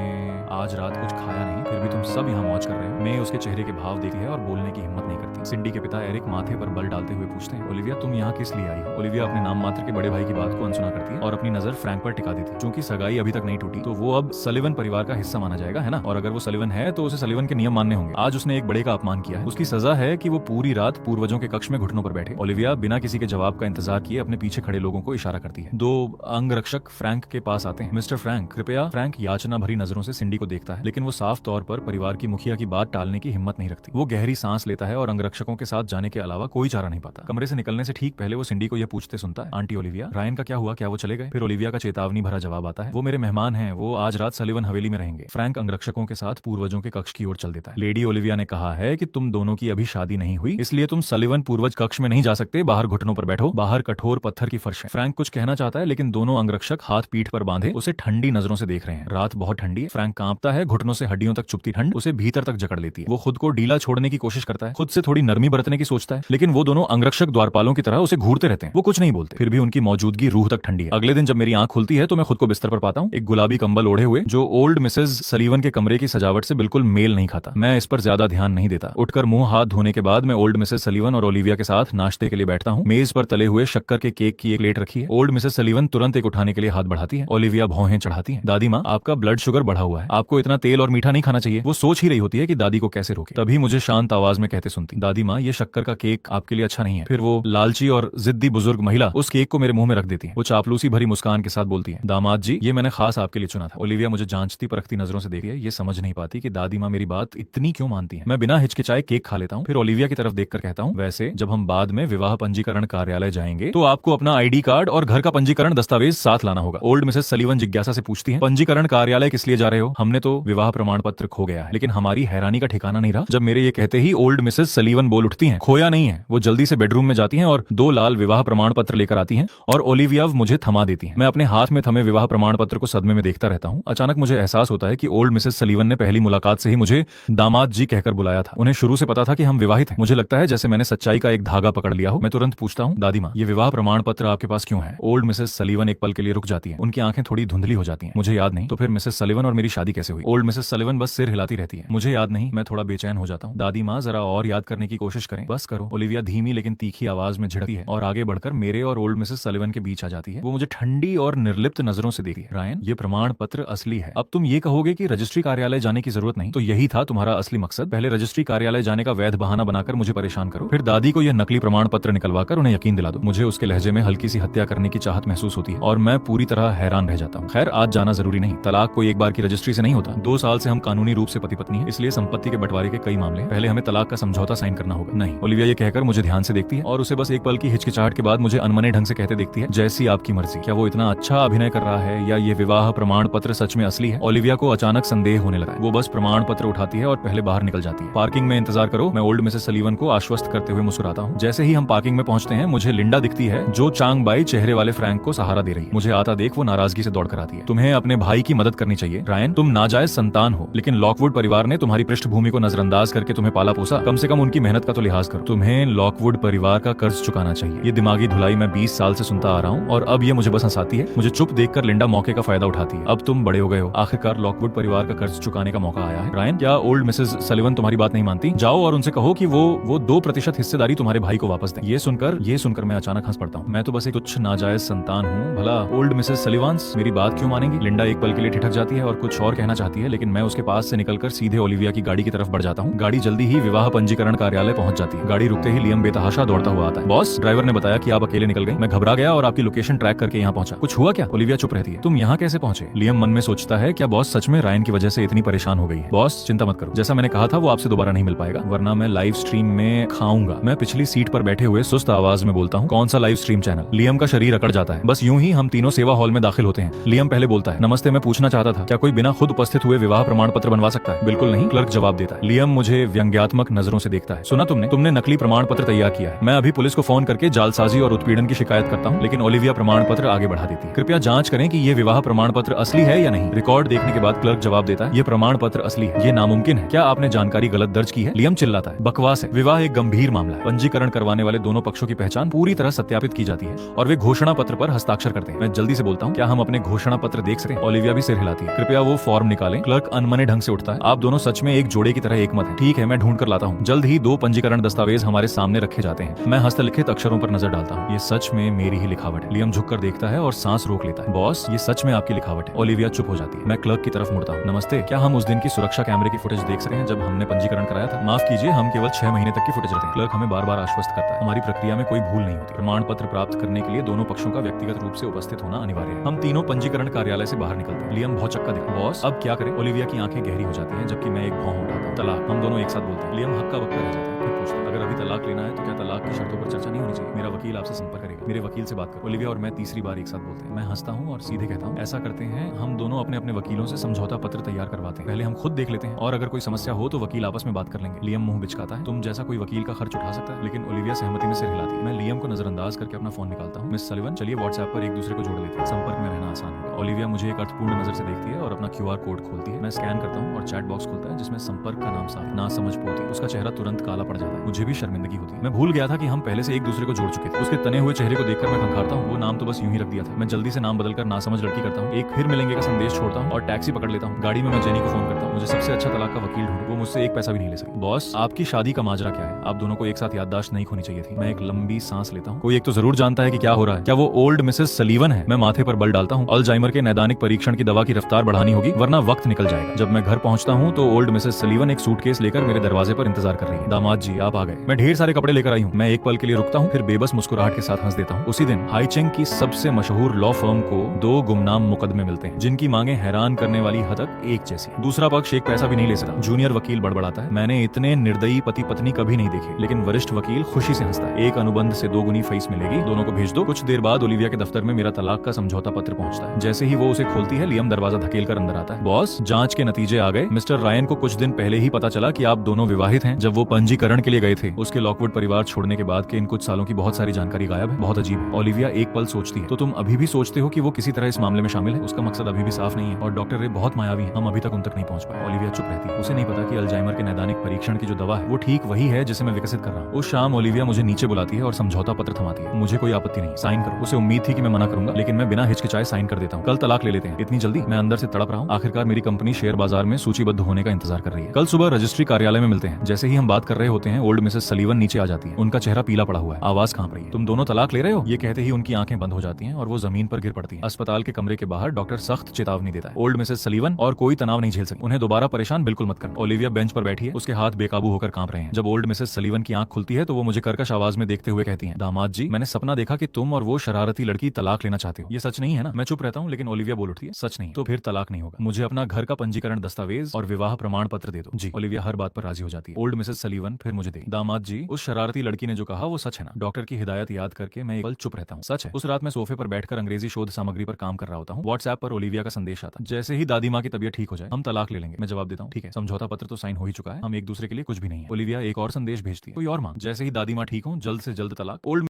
Speaker 1: आज रात कुछ खाया नहीं, फिर भी तुम सब यहाँ मौज कर रहे हो। मे उसके चेहरे के भाव देखती है और बोलने की हिम्मत नहीं करती। सिंडी के पिता एरिक माथे पर बल डालते हुए पूछते हैं, ओलिविया तुम यहाँ किस लिए आई हो? ओलिविया अपने नाम मात्र के बड़े भाई की बात को अनसुना करती है और अपनी नजर फ्रैंक पर टिका देती है। क्योंकि सगाई अभी तक नहीं टूटी तो वो अब सलिवन परिवार का हिस्सा माना जाएगा, है ना? और अगर वो सलिवन है तो उसे सलिवन के नियम मानने होंगे। आज उसने एक बड़े का अपमान किया है, उसकी सजा है कि वो पूरी रात पूर्वजों के कक्ष में घुटनों पर बैठे। ओलिविया बिना किसी के जवाब का इंतजार किए अपने पीछे खड़े लोगों को इशारा करती है। दो अंगरक्षक फ्रैंक के पास आते हैं। मिस्टर फ्रैंक कृपया। फ्रैंक याचना भरी नजरों से सिंडी को देखता है, लेकिन वो साफ तौर पर परिवार की मुखिया की बात टालने की हिम्मत नहीं रखती। वो गहरी सांस लेता है और अंगरक्षकों के साथ जाने के अलावा कोई चारा नहीं पाता। कमरे से निकलने से ठीक पहले वो सिंडी को यह पूछते सुनता है, आंटी ओलिविया, रायन का क्या हुआ? क्या वो चले गए? फिर ओलिविया का चेतावनी भरा जवाब आता है, वो मेरे मेहमान हैं, वो आज रात सलिवन हवेली में रहेंगे। फ्रैंक अंगरक्षकों के साथ पूर्वजों के कक्ष की ओर चल देता है। लेडी ओलिविया ने कहा है कि तुम दोनों की अभी शादी नहीं हुई, इसलिए तुम सलिवन पूर्वज कक्ष में नहीं जा सकते। बाहर घुटनों पर बैठो, बाहर कठोर पत्थर की फर्श है। फ्रैंक कुछ कहना चाहता है, लेकिन दोनों अंगरक्षक हाथ पीठ पर बांधे उसे ठंडी नजरों से देख रहे हैं। रात बहुत ठंडी है। फ्रैंक कांपता है, घुटनों से हड्डियों तक चुभती ठंड उसे भीतर तक जकड़ लेती है। वो खुद को ढीला छोड़ने की कोशिश करता है, खुद से थोड़ी नरमी बरतने की सोचता है, लेकिन वो दोनों अंगरक्षक द्वारपालों की तरह उसे घूरते रहते हैं। वो कुछ नहीं बोलते, फिर भी उनकी मौजूदगी रूह तक ठंडी है। अगले दिन जब मेरी आंख खुलती है तो मैं खुद को बिस्तर पर पाता हूँ, एक गुलाबी कंबल ओढ़े हुए, जो ओल्ड मिसेज सलीवन के कमरे की सजावट से बिल्कुल मेल नहीं खाता। मैं इस पर ज्यादा ध्यान नहीं देता। उठकर मुंह हाथ धोने के बाद मैं ओल्ड मिसेज सलीवन और ओलिविया के साथ नाश्ते के लिए बैठता हूँ। मेज पर तले हुए शक्कर के केक की एक प्लेट रखी है। ओल्ड मिसेज सलीवन तुरंत एक उठाने के लिए हाथ बढ़ाती है। ओलिविया भौहें चढ़ाती है। दादी माँ, आपका ब्लड शुगर बढ़ा हुआ है, आपको इतना तेल और मीठा नहीं खाना चाहिए। वो सोच ही रही होती है कि दादी को कैसे रोके, तभी मुझे शांत आवाज में कहते सुनती, दादी माँ, ये शक्कर का केक आपके लिए अच्छा नहीं है। फिर वो लालची और जिद्दी बुजुर्ग महिला उस केक को मेरे मुंह में रख देती है। वो चापलूसी भरी मुस्कान के साथ बोलती है, दामाद जी, ये मैंने खास आपके लिए चुना था। ओलिविया मुझे जांचती परखती नजरों से देखती है, ये समझ नहीं पाती कि दादी माँ मेरी बात इतनी क्यों मानती है। मैं बिना हिचकिचाए केक खा लेता हूँ, फिर ओलिविया की तरफ देखकर कहता हूँ, वैसे जब हम बाद में विवाह पंजीकरण कार्यालय जाएंगे तो आपको अपना आईडी कार्ड और घर का पंजीकरण दस्तावेज साथ लाना होगा। ओल्ड मिसेस सलीवन जिज्ञासा से पूछती है, पंजीकरण कार्यालय किस लिए जा रहे हो? हमने तो विवाह प्रमाण पत्र खो गया है। लेकिन हमारी हैरानी का ठिकाना नहीं रहा जब मेरे ये कहते ही ओल्ड मिसेस सलीवन बोल उठती हैं, खोया नहीं है। वो जल्दी से बेडरूम में जाती हैं और 2 लाल विवाह प्रमाण पत्र लेकर आती हैं और ओलिविया मुझे थमा देती है। मैं अपने हाथ में थमे विवाह प्रमाण पत्र को सदमे में देखता रहता हूँ। अचानक मुझे एहसास होता है कि ओल्ड मिसेस सलीवन ने पहली मुलाकात से ही मुझे दामाद जी कहकर बुलाया था। उन्हें शुरू से पता था कि हम विवाहित हैं। मुझे लगता है जैसे मैंने सच्चाई का एक धागा पकड़ लिया हो। मैं तुरंत पूछता हूँ, दादी माँ, ये विवाह प्रमाण पत्र आपके पास क्यों है? ओल्ड मिसेस सलीवन एक पल के लिए रुक जाती है। उनकी आंखें थोड़ी धुंधली हो जाती हैं। मुझे याद नहीं। तो फिर मिसेस सलीवन और मेरी शादी कैसे हुई? ओल्ड मिसेस सलीवन बस सिर हिलाती रहती है। मुझे याद नहीं। मैं थोड़ा बेचैन हो जाता हूँ। दादी माँ, जरा और याद करने की कोशिश करें, बस करो। ओलिविया धीमी लेकिन तीखी आवाज में झिड़कती है और आगे बढ़कर मेरे और ओल्ड मिसेस सलीवन के बीच आ जाती है। वो मुझे ठंडी और निर्लिप्त नजरों से देखती है। रायन, ये प्रमाण पत्र असली है। अब तुम ये कहोगे कि रजिस्ट्री कार्यालय जाने की जरूरत नहीं, तो यही था तुम्हारा असली मकसद। पहले रजिस्ट्री कार्यालय जाने का वैध बहाना बनाकर मुझे परेशान करो, फिर दादी को यह नकली प्रमाण पत्र निकलवाकर उन्हें यकीन दिला दो। मुझे उसके लहजे में हल्की सी हत्या करने की चाहत महसूस होती है और मैं पूरी तरह हैरान रह जाता हूँ। खैर, आज जाना जरूरी नहीं। तलाक कोई एक बार की रजिस्ट्री से नहीं होता। 2 साल से हम कानूनी रूप से पति पत्नी हैं, इसलिए संपत्ति के बंटवारे के कई मामले। पहले हमें तलाक का समझौता साइन करना होगा। नहीं। ओलिविया ये कहकर मुझे ध्यान से देखती है और उसे बस एक पल की हिचकिचाहट के बाद मुझे अनमने ढंग से कहते देखती है, जैसी आपकी मर्जी। क्या वो इतना अच्छा अभिनय कर रहा है या ये विवाह प्रमाण पत्र सच में असली है? ओलिविया को अचानक संदेह होने लगा है। वो बस प्रमाण पत्र उठाती है और पहले बाहर निकल जाती है। पार्किंग में इंतजार करो, मैं ओल्ड मिसेस सलीवन को आश्वस्त करते हुए मुस्कुराता हूँ। जैसे ही हम पार्किंग में पहुंचते हैं, मुझे लिंडा दिखती है जो चांग बाई चेहरे वाले फ्रैंक को सहारा दे रही है। मुझे आता देख वो नाराजगी से दौड़ कर आती है। तुम्हें अपने भाई की मदद करनी चाहिए रायन। तुम नाजायज संतान हो, लेकिन लॉकवुड परिवार ने तुम्हारी पृष्ठभूमि को नजरअंदाज करके तुम्हें पाला पोसा। कम से कम उनकी मेहनत का तो लिहाज करो। तुम्हें लॉकवुड परिवार का कर्ज चुकाना चाहिए। ये दिमागी धुलाई मैं 20 साल से सुनता आ रहा हूँ और अब ये मुझे बस हंसाती है। मुझे चुप देखकर लिंडा मौके का फायदा उठाती है। अब तुम बड़े हो गए हो, आखिरकार लॉकवुड परिवार का कर्ज चुकाने का मौका आया है। रायन, क्या ओल्ड मिसेस सलीवन तुम्हारी बात नहीं मानती? जाओ और उनसे कहो कि वो 2% हिस्सेदारी तुम्हारे भाई को वापस दें। ये सुनकर मैं अचानक हंस पड़ता हूँ। मैं तो बस एक तुच्छ नाजायज संतान हूँ। भला ओल्ड मिसेस सलीवान्स मेरी बात क्यों मानेंगी? लिंडा एक पल के लिए ठिठक जाती है और कुछ और कहना चाहती है, लेकिन मैं उसके पास से निकलकर सीधे ओलिविया की गाड़ी की तरफ बढ़ जाता हूँ। गाड़ी जल्दी ही विवाह पंजीकरण कार्यालय पहुंच जाती है। गाड़ी रुकते ही लियम बेतहाशा दौड़ता हुआ आता है। बॉस, ड्राइवर ने बताया कि आप अकेले निकल गए। मैं घबरा गया और आपकी लोकेशन ट्रैक करके यहाँ पहुंचा। कुछ हुआ क्या? ओलिविया चुप रहती है। तुम यहाँ कैसे पहुंचे? लियम मन में सोचता है, क्या बॉस सच में रायन की वजह से इतनी परेशान हो गई है? बॉस, चिंता मत करो, जैसा मैंने कहा था वो आपसे दोबारा नहीं मिल पाएगा, वरना मैं लाइव स्ट्रीम में खाऊंगा। मैं पिछली सीट पर बैठे हुए सुस्त आवाज में बोलता हूँ, कौन सा लाइव स्ट्रीम चैनल? लियम का शरीर अकड़ जाता है। बस यूं ही हम तीनों सेवा हॉल में दाखिल होते हैं। लियम पहले बोलता है, नमस्ते, मैं पूछना चाहता था क्या कोई बिना खुद उपस्थित हुए विवाह प्रमाण पत्र बनवा सकता है? बिल्कुल नहीं, क्लर्क जवाब देता है। लियम मुझे व्यंग्यात्मक नजरों से देखता है। सुना तुमने नकली प्रमाण पत्र तैयार किया है। मैं अभी पुलिस को फोन करके जालसाजी और उत्पीड़न की शिकायत करता हूँ, लेकिन ओलिविया प्रमाण पत्र आगे बढ़ा देती है। कृपया जांच करें कि ये विवाह प्रमाण पत्र असली है या नहीं। रिकॉर्ड देखने के बाद क्लर्क जवाब देता है, ये प्रमाण पत्र असली है। ये नामुमकिन है। क्या आपने जानकारी गलत दर्ज की है? लियम चिल्लाता है, बकवास है। विवाह एक गंभीर मामला है। पंजीकरण करवाने वाले दोनों पक्षों की पहचान पूरी तरह सत्यापित की जाती है और वे घोषणा पत्र पर हस्ताक्षर करते हैं। मैं जल्दी से बोलता हूँ, क्या हम अपने घोषणा पत्र देख सकते हैं? ओलिविया भी सिर हिलाती है। कृपया वो फॉर्म निकालें। क्लर्क अनमने ढंग से उठता है। आप दोनों सच में एक जोड़े की तरह एकमत हैं। ठीक है, मैं ढूंढ कर लाता हूँ। जल्द ही 2 पंजीकरण दस्तावेज हमारे सामने रखे जाते हैं। मैं हस्तलिखित अक्षरों पर नजर डालता हूँ। ये सच में मेरी ही लिखावट है। लियम झुककर देखता है और सांस रोक लेता है। बॉस, ये सच में आपकी लिखावट है। ओलिविया चुप हो जाती है। मैं क्लर्क की तरफ मुड़ता हूँ। नमस्ते, क्या हम उस दिन की सुरक्षा कैमरे की फुटेज देख सकते हैं जब हमने पंजीकरण कराया था? माफ कीजिए, हम केवल 6 महीने तक की फुटेज रखते हैं। क्लर्क हमें बार बार आश्वस्त करता है, हमारी प्रक्रिया में कोई भूल नहीं होती। प्रमाण पत्र प्राप्त करने के लिए दोनों पक्षों का व्यक्तिगत रूप से उपस्थित होना अनिवार्य है। हम तीनों पंजीकरण कार्यालय से बाहर निकलते हैं। लियम बहुत चक्का दिखा। बॉस, अब क्या करें? ओलिविया की आंखें गहरी हो जाती हैं जबकि मैं एक भौं उठाता हूं। तलाक। हम दोनों एक साथ बोलते हैं। लियम हक्का बक्का रह जाता है। फिर पूछता है, अगर अभी तलाक लेना है तो क्या तलाक की शर्तों पर चर्चा नहीं होनी चाहिए? मेरा वकील आपसे संपर्क करेगा। मेरे वकील से बात करो। ओलिविया और मैं तीसरी बार एक साथ बोलते हैं। मैं हंसता हूँ और सीधे कहता हूँ, ऐसा करते हैं, हम दोनों अपने अपने वकीलों से समझौता पत्र तैयार करवाते हैं। पहले हम खुद देख लेते हैं और अगर कोई समस्या हो तो वकील आपस में बात कर लेंगे। लियम मुंह बिचकाता है। तुम जैसा कोई वकील का खर्च उठा सकता है? लेकिन ओलिविया सहमति में सिर हिलाती है। मैं लियम को नजरअंदाज करके अपना फोन निकालता हूँ। मिस सलिवन, चलिए व्हाट्सएप पर एक दूसरे को जोड़ लेते हैं। संपर्क में रहना आसान होगा। ओलिविया मुझे एक अर्थपूर्ण नजर से देखती है और अपना QR कोड खोलती है। मैं स्कैन करता हूँ और चैट बॉक्स खुलता है जिसमें संपर्क का नाम साफ ना समझ पोती। उसका चेहरा तुरंत काला पड़ जाता है। मुझे भी शर्मिंदगी होती है। मैं भूल गया था कि हम पहले से एक दूसरे को जोड़ चुके थे। उसके तने हुए चेहरे को देखकर मैं खंखारता हूँ। वो नाम तो बस यूं ही रख दिया था। मैं जल्दी से नाम बदलकर नासमझ लड़की करता हूँ। एक फिर मिलेंगे का संदेश छोड़ता हूँ और टैक्सी पकड़ लेता हूँ। गाड़ी में मैं जेनी को फोन करता हूँ। मुझे सबसे अच्छा तलाक का वकील ढूंढो। वो मुझसे एक पैसा भी नहीं ले सकी। बॉस, आपकी शादी का माजरा क्या है? आप दोनों को एक साथ याददाश्त नहीं खोनी चाहिए थी। मैं एक लंबी सांस लेता हूँ। कोई एक तो जरूर जानता है कि क्या हो रहा है। क्या वो ओल्ड मिसेस सलीवन है? मैं माथे पर बल डालता हूँ। अल्जाइमर के नैदानिक परीक्षण की दवा की रफ्तार बढ़ानी होगी वरना वक्त निकल जाएगा। जब मैं घर पहुंचता हूँ तो ओल्ड मिसेस सलीवन एक सूटकेस लेकर मेरे दरवाजे पर इंतजार कर रही है। दामाद जी, आप आ गए। मैं ढेर सारे कपड़े लेकर आई हूँ। मैं एक पल के लिए रुकता हूँ, फिर बेबस मुस्कुराहट के साथ हंस देता हूँ। उसी दिन हाईचेंग की सबसे मशहूर लॉ फर्म को 2 गुमनाम मुकदमे मिलते हैं जिनकी मांगे हैरान करने वाली हद तक एक जैसी हैं। दूसरा पक्ष एक पैसा भी नहीं ले सकता। जूनियर वकील बड़बड़ाता है, मैंने इतने निर्दयी पति पत्नी कभी नहीं देखे। लेकिन वरिष्ठ वकील खुशी से हंसता है, एक अनुबंध से 2 गुनी फीस मिलेगी, दोनों को भेज दो। कुछ देर बाद ओलिविया के दफ्तर में मेरा तलाक का समझौता पत्र पहुंचता है। जैसे ही वो उसे खोलती है, लियम दरवाजा धकेल कर अंदर आता है। बॉस, जांच के नतीजे आ गए। मिस्टर रायन को कुछ दिन पहले ही पता चला कि आप दोनों विवाहित हैं। जब वो पंजीकरण के लिए गए थे, उसके लॉकवुड परिवार छोड़ने के बाद के इन कुछ सालों की बहुत सारी जानकारी गायब है। बहुत अजीब है। ओलिविया एक पल सोचती है, तो तुम अभी भी सोचते हो कि वो किसी तरह इस मामले में शामिल है? उसका मकसद अभी भी साफ नहीं है और डॉक्टर रे बहुत मायावी है। हम अभी तक उन तक नहीं पहुंच पाए। ओलिविया चुप रहती है। उसे नहीं पता कि अल्जाइमर के नैदानिक परीक्षण की जो दवा है वो ठीक वही है जिसे मैं विकसित कर रहा हूँ। उस शाम ओलिविया मुझे नीचे बुलाती है और समझौता पत्र थमाती है। मुझे कोई आपत्ति नहीं, साइन करो। उसे उम्मीद थी कि मैं मना करूंगा, लेकिन मैं बिना हिचकिचाए साइन कर देता हूँ। कल तलाक ले लेते हैं। इतनी जल्दी? मैं अंदर से तड़प रहा हूँ। आखिरकार मेरी कंपनी शेयर बाजार में सूचीबद्ध होने का इंतजार कर रही है। कल सुबह रजिस्ट्री कार्यालय में मिलते हैं। जैसे ही हम बात कर रहे होते हैं, ओल्ड मिसेस सलीवन नीचे आ जाती है। उनका चेहरा पीला पड़ा हुआ है, आवाज कांप रही है। तुम दोनों तलाक ले रहे हो? ये कहते ही उनकी आंखें बंद हो जाती हैं और वो जमीन पर गिर पड़ती हैं। अस्पताल के कमरे के बाहर डॉक्टर सख्त चेतावनी देता है, ओल्ड मिसेस सलीवन और कोई तनाव नहीं झेल सकती, उन्हें दोबारा परेशान बिल्कुल मत करना। ओलिविया बेंच पर बैठी है, उसके हाथ बेकाबू होकर कांप रहे हैं। जब ओल्ड मिसेस सलीवन की आंख खुलती है तो वो मुझे कर्कश आवाज में देखते हुए कहती है, दामाद जी, मैंने सपना देखा कि तुम और वो शरारती लड़की तलाक लेना चाहते हो। ये सच नहीं है ना? मैं चुप रहता हूँ, लेकिन ओलिविया बोल उठती है, सच नहीं तो फिर तलाक नहीं होगा। मुझे अपना घर का पंजीकरण दस्तावेज और विवाह प्रमाण पत्र दे दो। जी। ओलिविया हर बात पर राजी हो जाती है। ओल्ड मिसेस सलीवन फिर मुझे दे। दामाद जी, उस शरारती लड़की ने जो कहा वो सच है ना? डॉक्टर की हिदायत याद करके मैं एक पल चुप रहता हूँ। सच है। उस रात मैं सोफे पर बैठकर अंग्रेजी शोध सामग्री पर काम कर रहा होता हूँ। व्हाट्सएप पर ओलिविया का संदेश आता है, जैसे ही दादी माँ की तबीयत ठीक हो जाए हम तलाक ले लेंगे। मैं जवाब देता हूँ, ठीक है, समझौता पत्र तो साइन हो ही चुका है, हम एक दूसरे के लिए कुछ भी नहीं है। ओलिविया एक और संदेश भेजती है, कोई और मांग, जैसे ही दादी माँ ठीक हो, जल्द से जल्द तलाक। ओल्ड